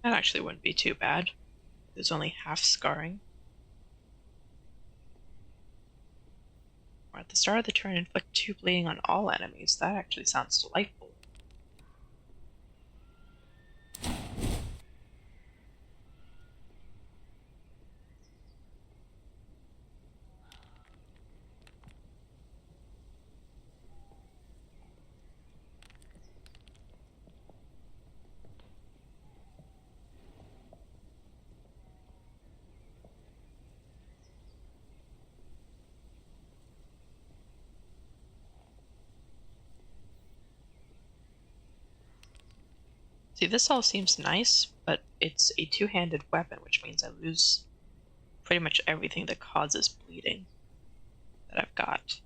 That actually wouldn't be too bad. There's only half scarring. Or at the start of the turn, inflict 2 bleeding on all enemies. That actually sounds delightful. See, this all seems nice, but it's a 2-handed weapon, which means I lose pretty much everything that causes bleeding that I've got.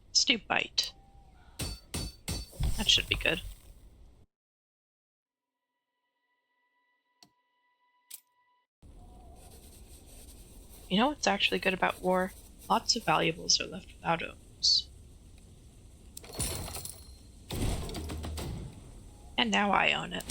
Let's do bite. That should be good. You know what's actually good about war? Lots of valuables are left without owners. And now I own it.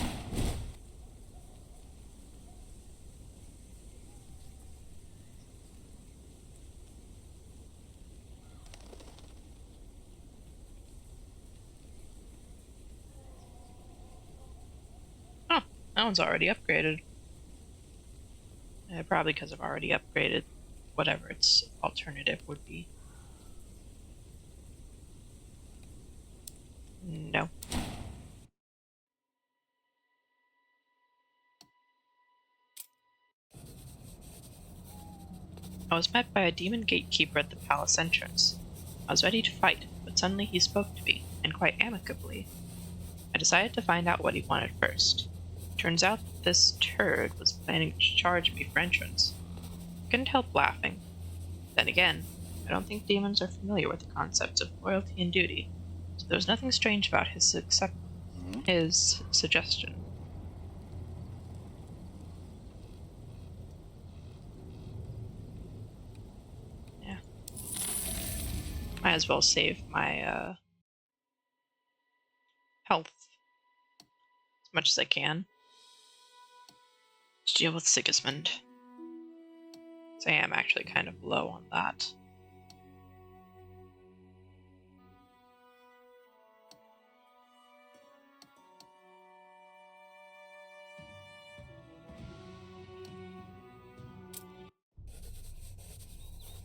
Oh, that one's already upgraded. Probably because I've already upgraded whatever its alternative would be. No. I was met by a demon gatekeeper at the palace entrance. I was ready to fight, but suddenly he spoke to me, and quite amicably. I decided to find out what he wanted first. Turns out that this turd was planning to charge me for entrance. I couldn't help laughing. Then again, I don't think demons are familiar with the concepts of loyalty and duty, so there was nothing strange about his suggestion. Yeah. Might as well save my health as much as I can to deal with Sigismund. So I am actually kind of low on that.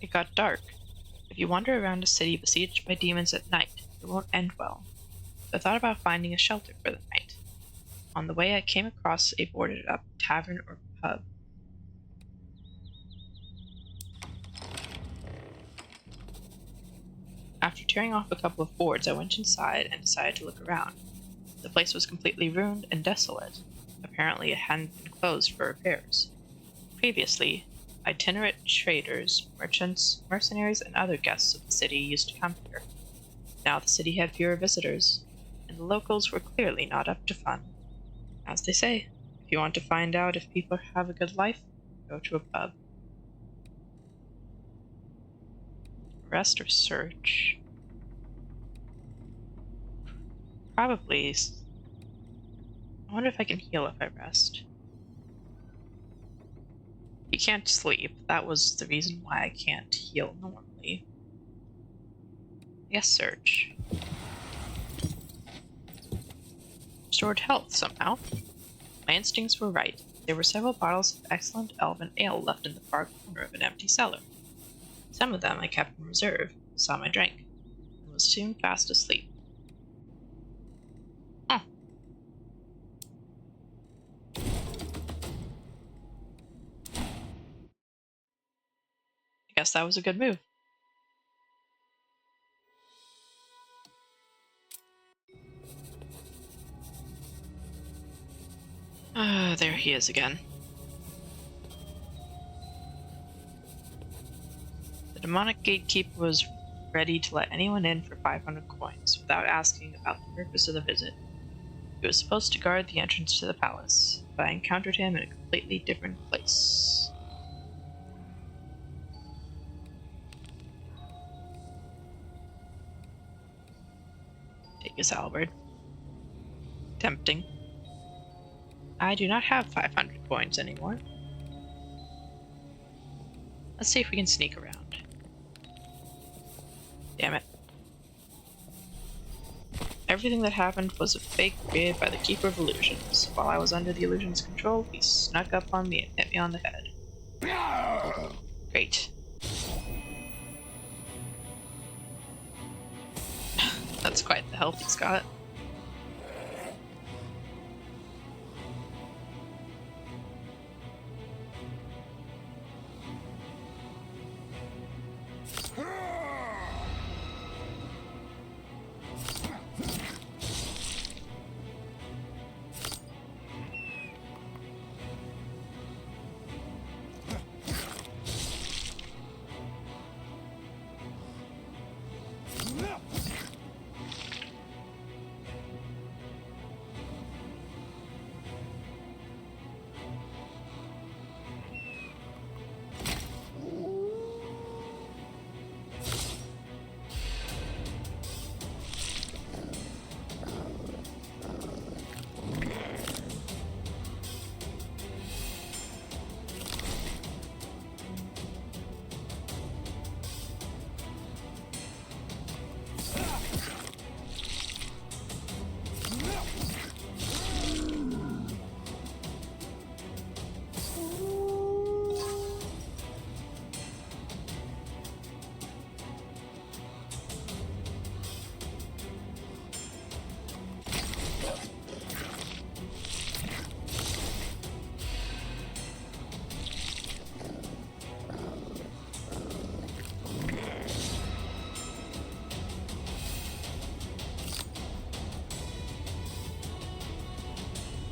It got dark. If you wander around a city besieged by demons at night, it won't end well. So I thought about finding a shelter for the night. On the way, I came across a boarded-up tavern or pub. After tearing off a couple of boards, I went inside and decided to look around. The place was completely ruined and desolate. Apparently, it hadn't been closed for repairs. Previously, itinerant traders, merchants, mercenaries, and other guests of the city used to come here. Now the city had fewer visitors, and the locals were clearly not up to fun. As they say, if you want to find out if people have a good life, go to a pub. Rest or search? Probably. I wonder if I can heal if I rest. can't sleep. That was the reason why I can't heal normally. Yes, search. Restored health somehow. My instincts were right. There were several bottles of excellent elven ale left in the far corner of an empty cellar. Some of them I kept in reserve, some I drank, and was soon fast asleep. Huh. I guess that was a good move. There he is again. The demonic gatekeeper was ready to let anyone in for 500 coins without asking about the purpose of the visit. He was supposed to guard the entrance to the palace, but I encountered him in a completely different place. Take his halberd. Tempting. I do not have 500 coins anymore. Let's see if we can sneak around. Damn it. Everything that happened was a fake created by the Keeper of Illusions. While I was under the illusion's control, he snuck up on me and hit me on the head. Great. That's quite the health he's got.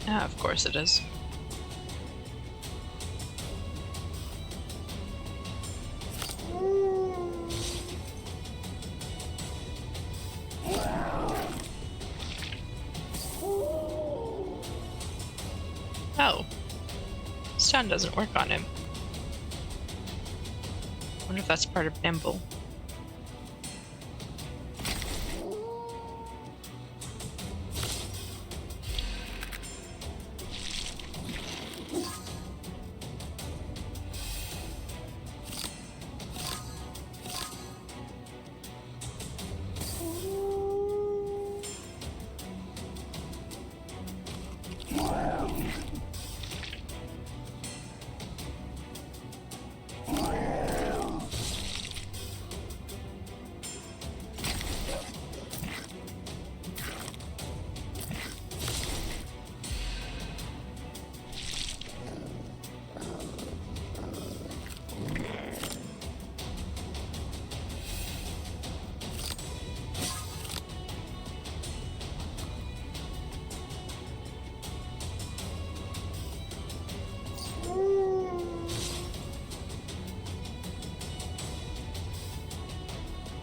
Ah, of course it is. Oh. Stun doesn't work on him. Wonder if that's part of Nimble.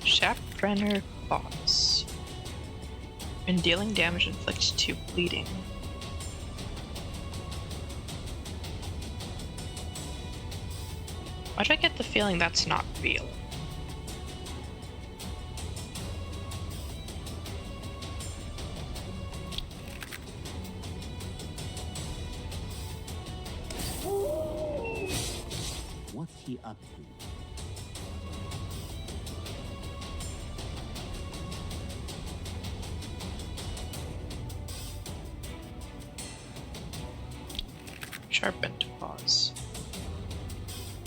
Shaftrenner Boss. When dealing damage, inflicts 2 bleeding. Why do I get the feeling that's not real? up to. Sharpened paws.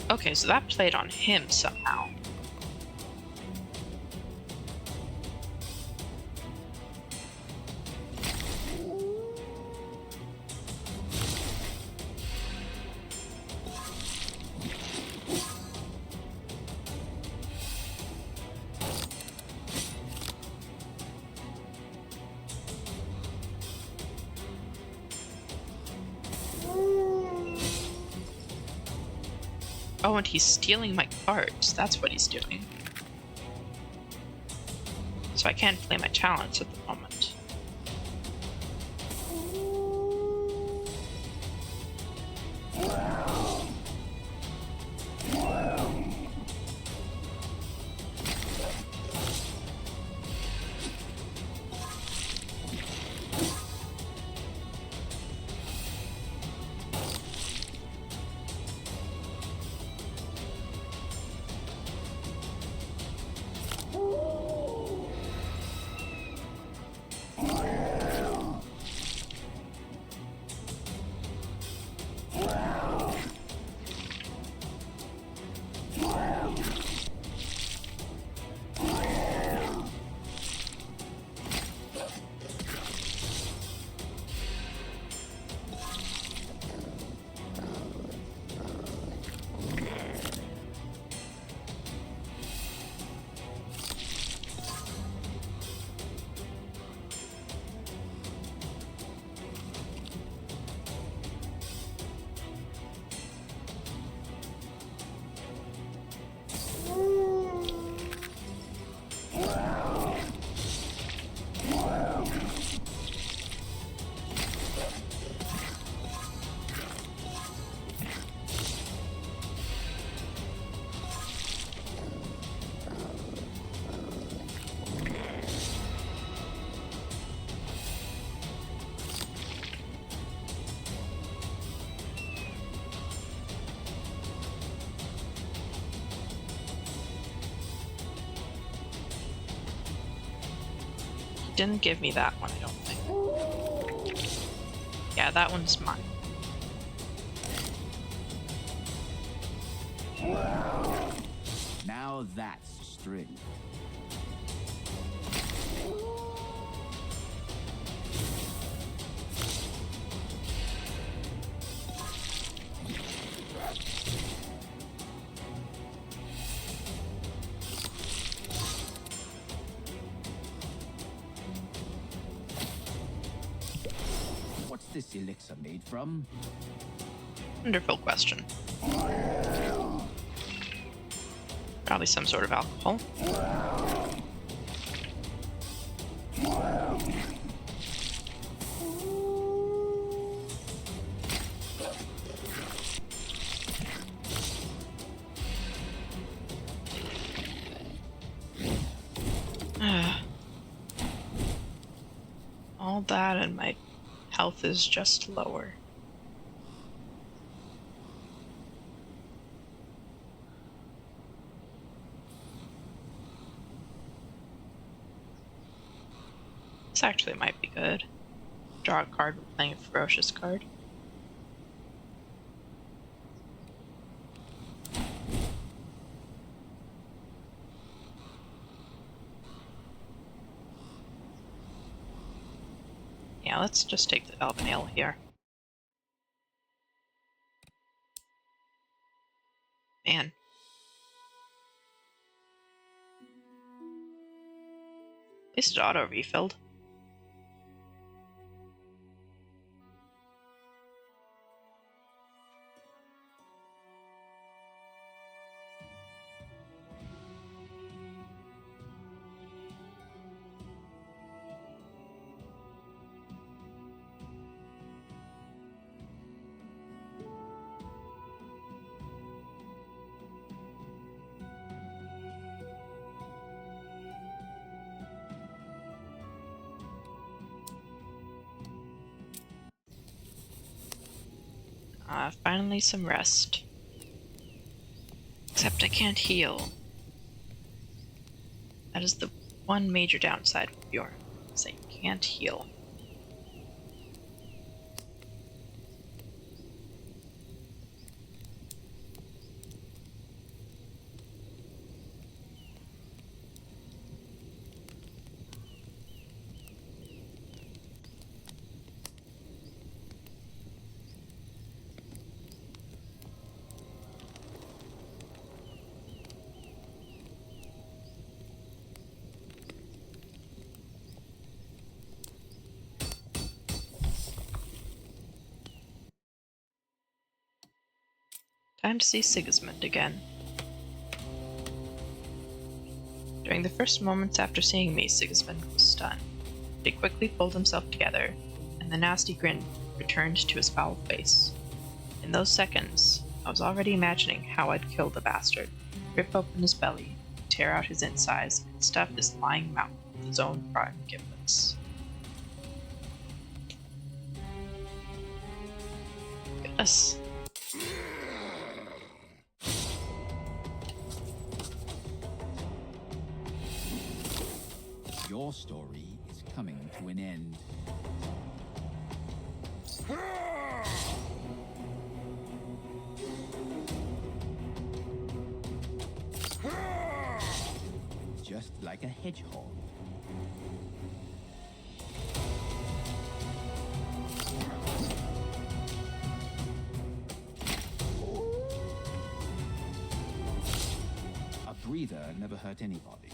Okay, so that played on him somehow. Oh, and he's stealing my cards. That's what he's doing. So I can't play my talents at the moment. Didn't give me that one, I don't think. Yeah, that one's mine. Now that's strength. What's this elixir made from? Wonderful question. Probably some sort of alcohol. All that and my health is just lower. This actually might be good. Draw a card when playing a ferocious card. Yeah, let's just take the Elven Ale here. Man. At least it auto-refilled. Finally some rest. Except I can't heal. That is the one major downside with Bjorn, is that you can't heal. Time to see Sigismund again. During the first moments after seeing me, Sigismund was stunned. He quickly pulled himself together, and the nasty grin returned to his foul face. In those seconds, I was already imagining how I'd kill the bastard, rip open his belly, tear out his insides, and stuff his lying mouth with his own prime giblets. Goodness. Your story is coming to an end. Just like a hedgehog. A breather never hurt anybody.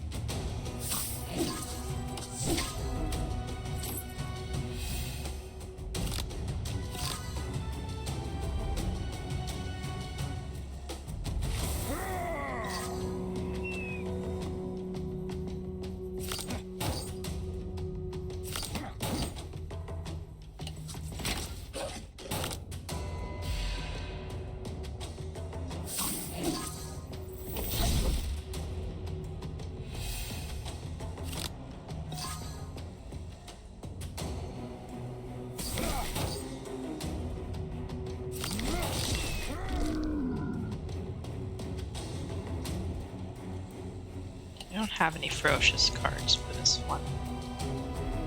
I don't have any ferocious cards for this one.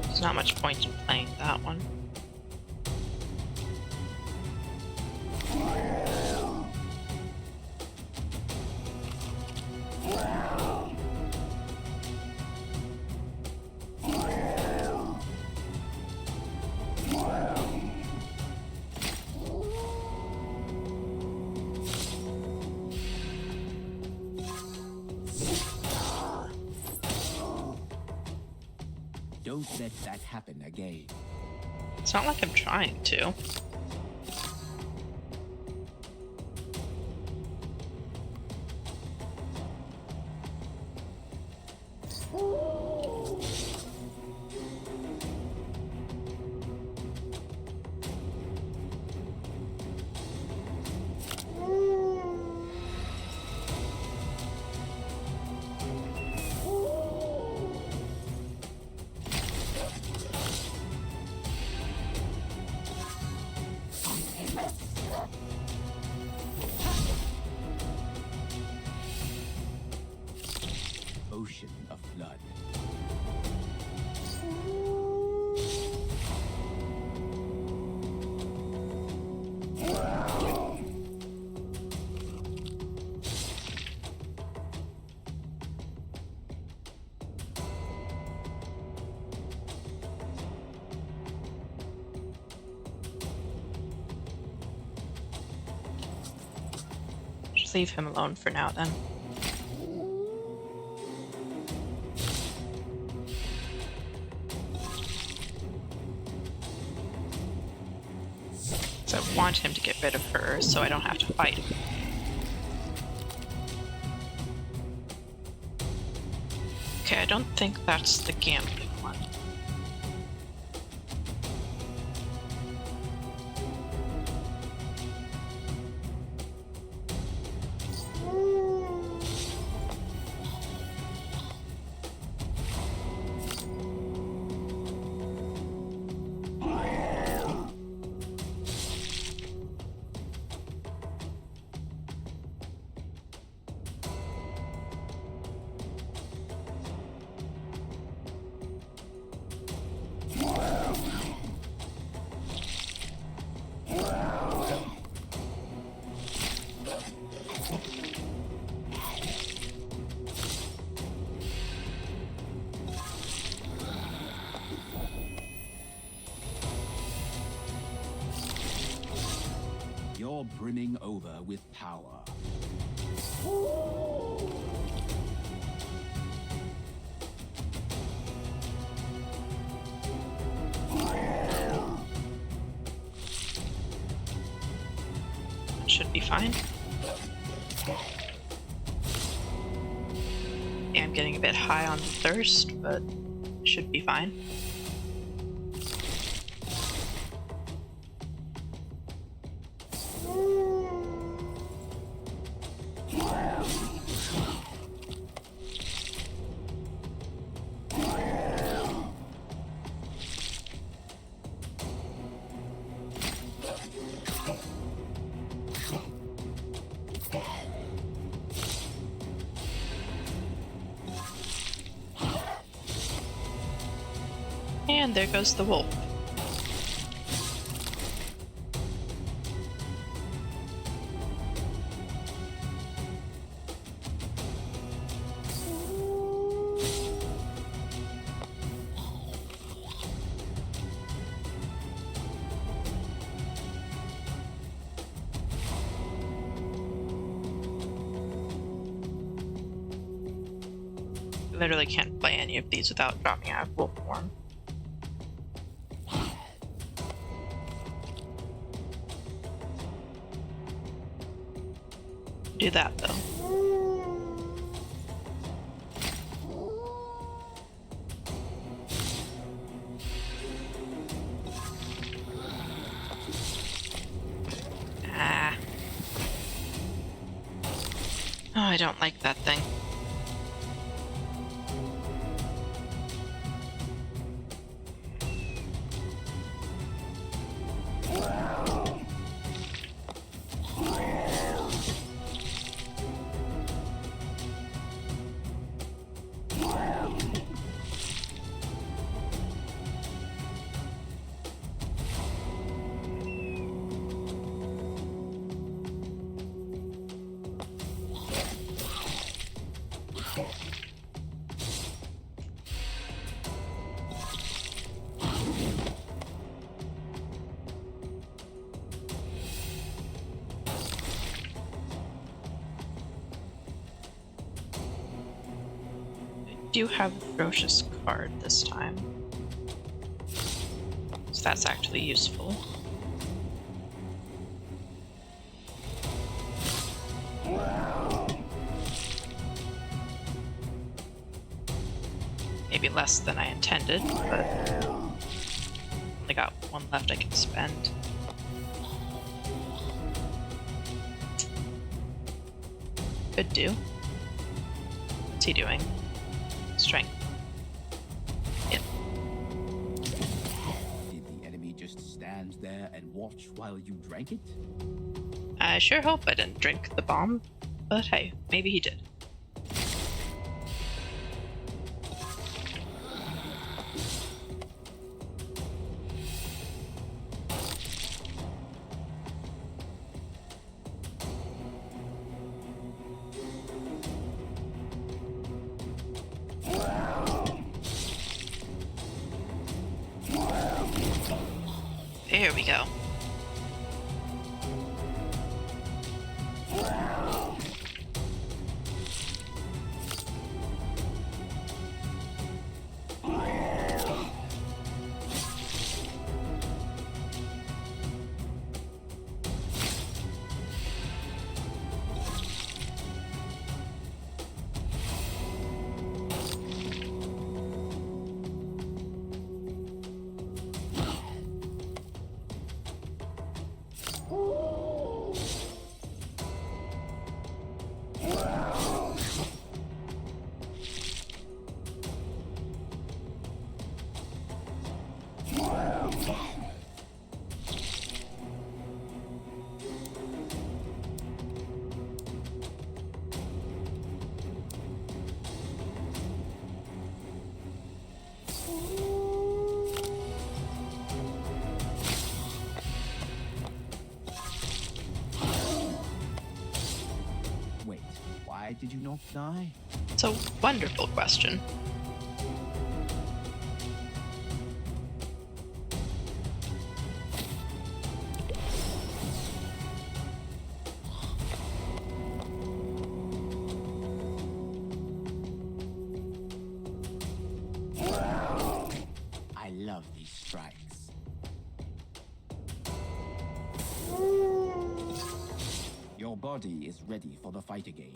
There's not much point in playing that one. Don't let that happen again. It's not like I'm trying to. Ocean of blood. Just leave him alone for now then. So I want him to get rid of her so I don't have to fight him. Okay, I don't think that's the gambling one. brimming over with power. Should be fine. Yeah, I'm getting a bit high on thirst, but should be fine. And there goes the wolf. Literally can't play any of these without dropping out of wolf form. Do that though. Ah. Oh, I don't like that thing. Do have a ferocious card this time, so that's actually useful. Maybe less than I intended, but only got one left I can spend. Could do. What's he doing? Strength. Yep. Did the enemy just stand there and watch while you drank it? I sure hope I didn't drink the bomb, but hey, maybe he did. There we go. Wait, why did you not die? It's a wonderful question. I love these strikes. Your body is ready for the fight again.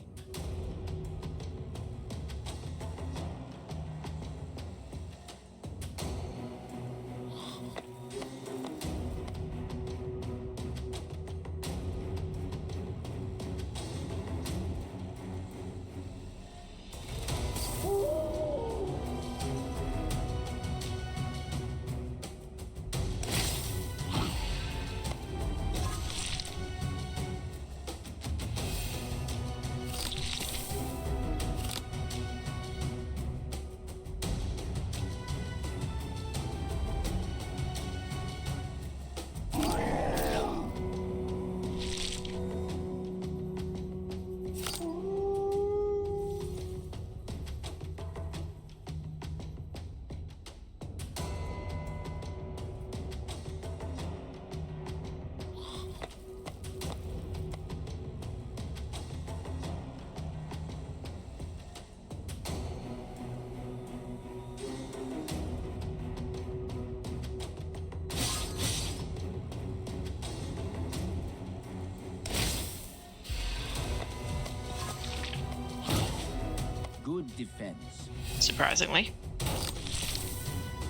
Good defense. Surprisingly.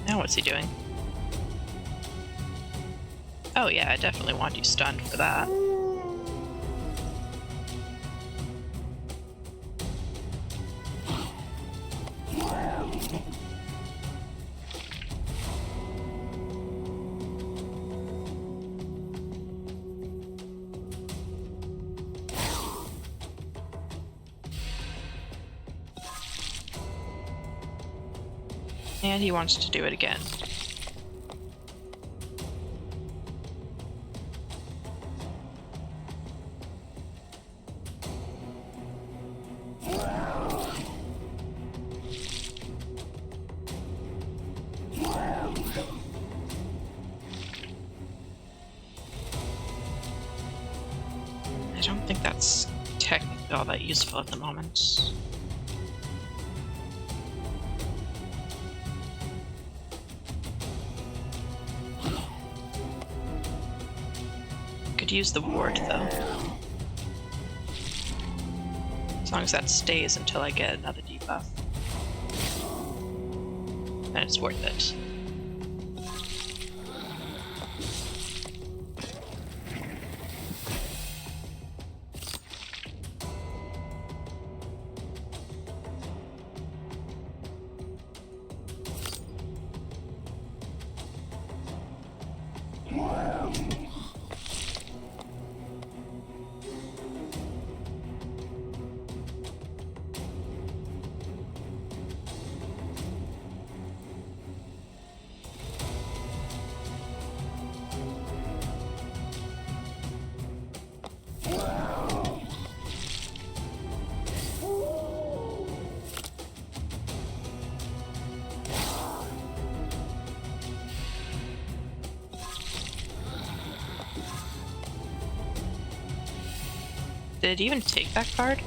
Now what's he doing? Oh yeah, I definitely want you stunned for that. And he wants to do it again. I don't think that's technically all that useful at the moment. Could use the ward though. As long as that stays until I get another debuff. Then it's worth it. Did it even take that card?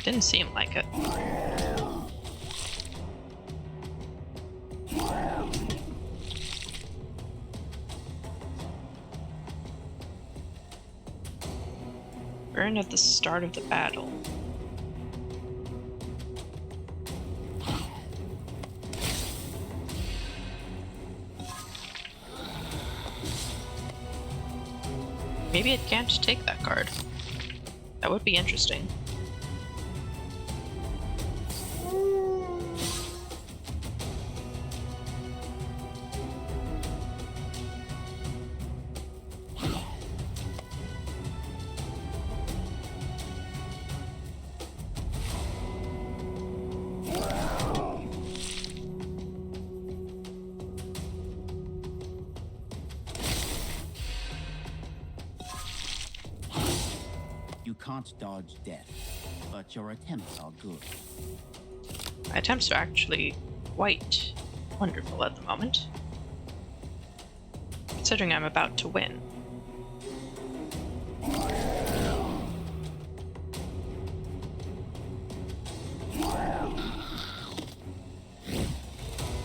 Didn't seem like it. Burn at the start of the battle. Maybe it can't take that card. That would be interesting. You can't dodge death, but your attempts are good. My attempts are actually quite wonderful at the moment. Considering considering I'm about to win.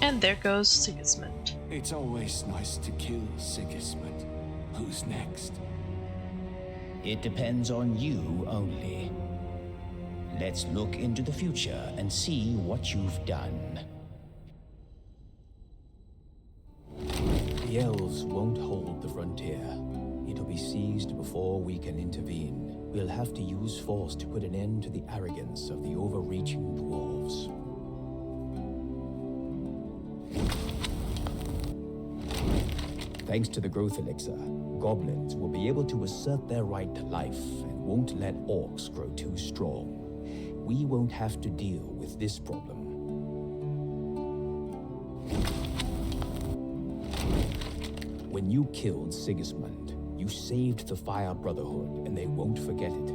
And there goes Sigismund. It's always nice to kill Sigismund. Who's next? It depends on you only. Let's look into the future and see what you've done. The elves won't hold the frontier. It'll be seized before we can intervene. We'll have to use force to put an end to the arrogance of the overreaching dwarves. Thanks to the growth elixir, goblins will be able to assert their right to life and won't let orcs grow too strong. We won't have to deal with this problem. When you killed Sigismund, you saved the Fire Brotherhood, and they won't forget it.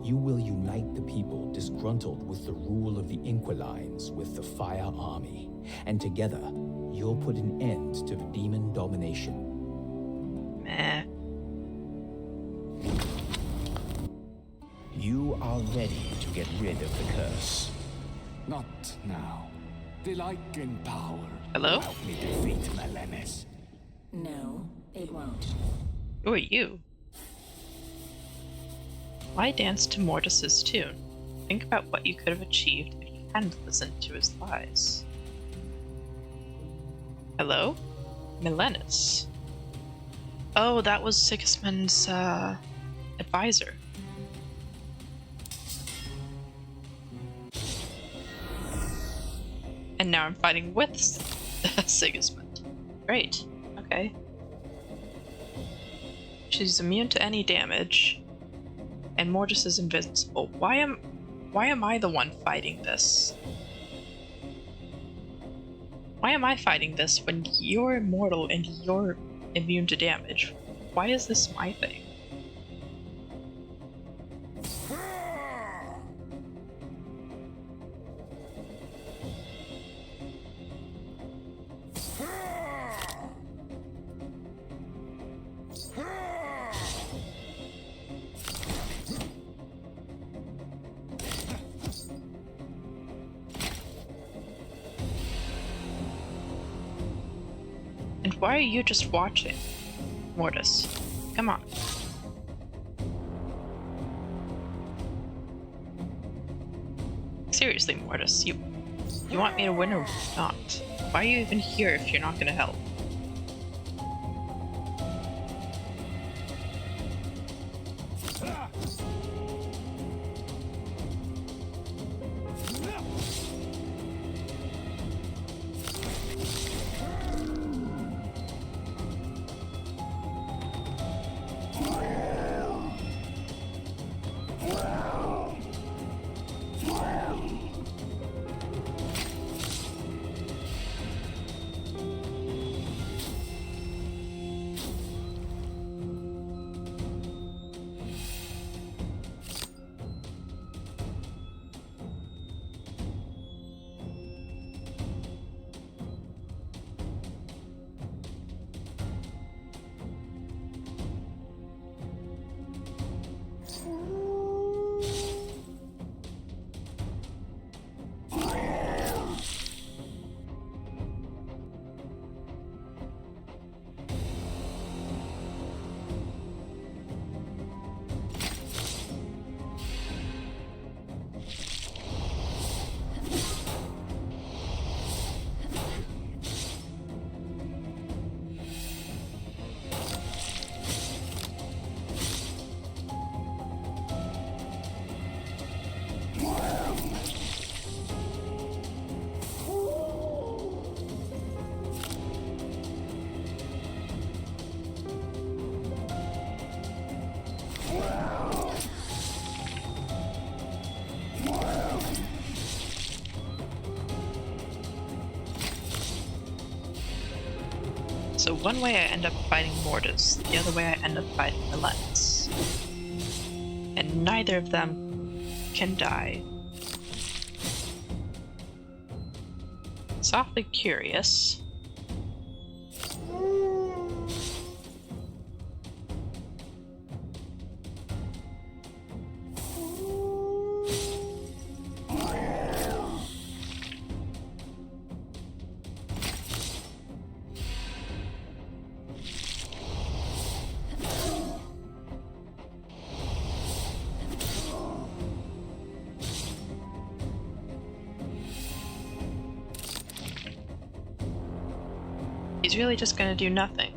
You will unite the people disgruntled with the rule of the Inquilines with the Fire Army, and together, you'll put an end to the demon domination. Meh. You are ready to get rid of the curse. Not now. The like in power. Hello? Help me defeat Melenis. No, it won't. Who are you? Why dance to Mortis's tune? Think about what you could have achieved if you hadn't listened to his lies. Hello? Melenis. Oh, that was Sigismund's, advisor. And now I'm fighting with Sigismund. Great. Okay. She's immune to any damage. And Mortis is invincible. Why am I the one fighting this? Why am I fighting this when you're immortal and you're immune to damage? Why is this my thing? And why are you just watching? Mortis, come on. Seriously, Mortis, you want me to win or not? Why are you even here if you're not gonna help? So one way I end up fighting Mortis, the other way I end up fighting Melenis. And neither of them can die. It's awfully curious. He's really just gonna do nothing.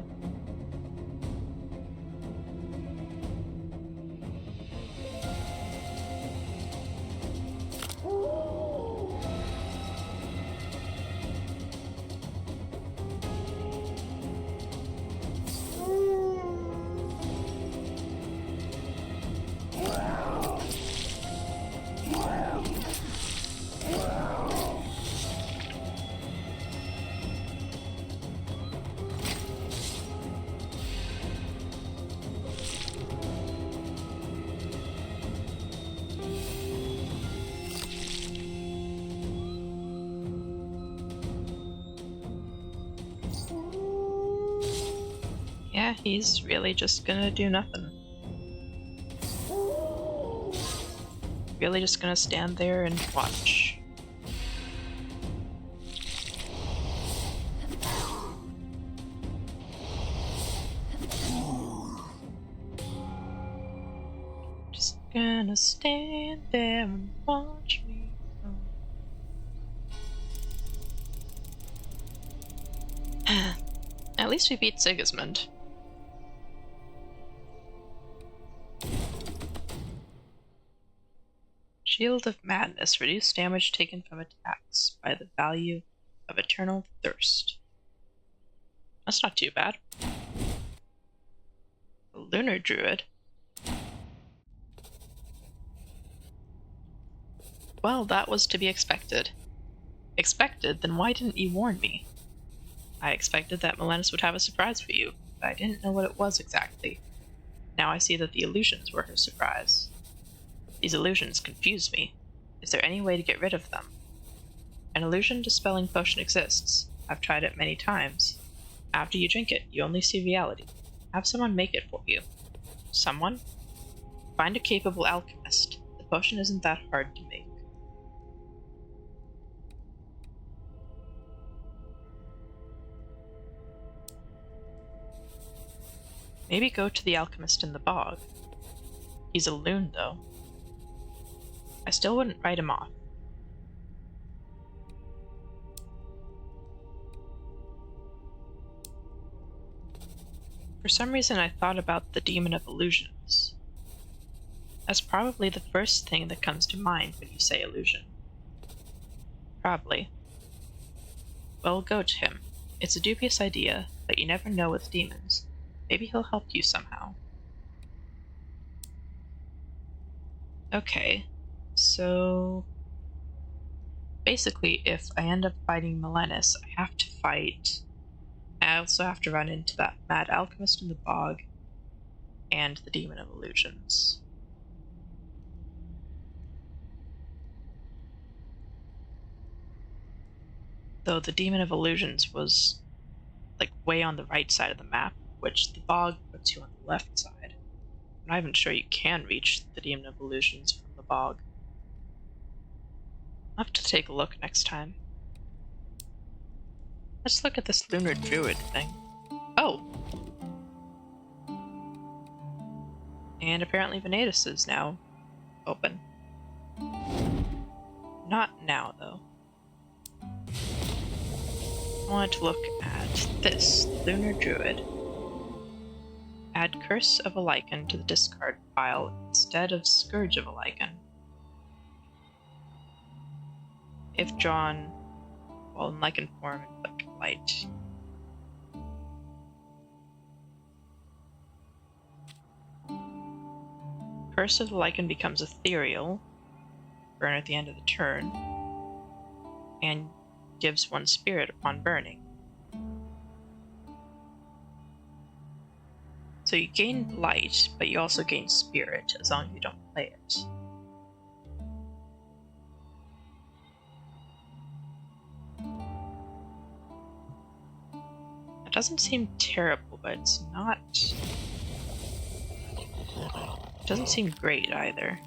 Yeah, he's really just gonna do nothing. Really just gonna stand there and watch. Just gonna stand there and watch me go. At least we beat Sigismund. Shield of Madness. Reduce damage taken from attacks by the value of Eternal Thirst. That's not too bad. A Lunar Druid. Well, that was to be expected. Expected? Then why didn't you warn me? I expected that Milenis would have a surprise for you, but I didn't know what it was exactly. Now I see that the illusions were her surprise. These illusions confuse me. Is there any way to get rid of them? An illusion dispelling potion exists. I've tried it many times. After you drink it, you only see reality. Have someone make it for you. Someone? Find a capable alchemist. The potion isn't that hard to make. Maybe go to the alchemist in the bog. He's a loon, though. I still wouldn't write him off. For some reason I thought about the Demon of Illusions. That's probably the first thing that comes to mind when you say illusion. Probably. Well, go to him. It's a dubious idea, but you never know with demons. Maybe he'll help you somehow. Okay, so basically if I end up fighting Milenis, I have to fight... I also have to run into that mad alchemist in the bog and the Demon of Illusions. Though the Demon of Illusions was like way on the right side of the map, which the bog puts you on the left side. I'm not even sure you can reach the Demon of Illusions from the bog. I'll have to take a look next time. Let's look at this Lunar Druid thing. Oh! And apparently Venatus is now open. Not now, though. I want to look at this Lunar Druid. Add Curse of a Lycan to the discard pile instead of Scourge of a Lycan. If drawn while in Lycan form and put to light. Curse of the Lycan becomes ethereal, burn at the end of the turn, and gives one spirit upon burning. So you gain light, but you also gain spirit as long as you don't play it. It doesn't seem terrible, but it's not... It doesn't seem great either.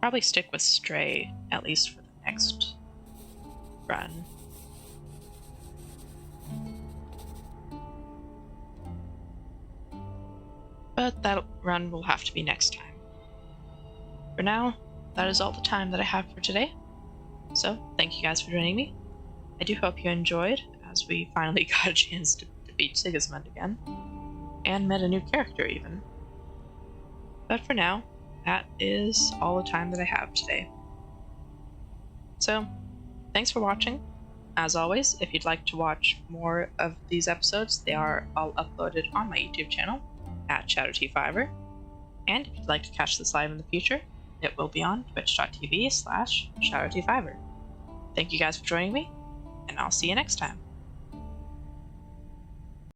Probably stick with Stray, at least for the next run. But that run will have to be next time. For now, that is all the time that I have for today. So, thank you guys for joining me. I do hope you enjoyed, as we finally got a chance to beat Sigismund again, and met a new character even. But for now, that is all the time that I have today. So, thanks for watching. As always, if you'd like to watch more of these episodes, they are all uploaded on my YouTube channel at ShadowT5er. And if you'd like to catch this live in the future, it will be on twitch.tv/ShadowT5er. Thank you guys for joining me, and I'll see you next time.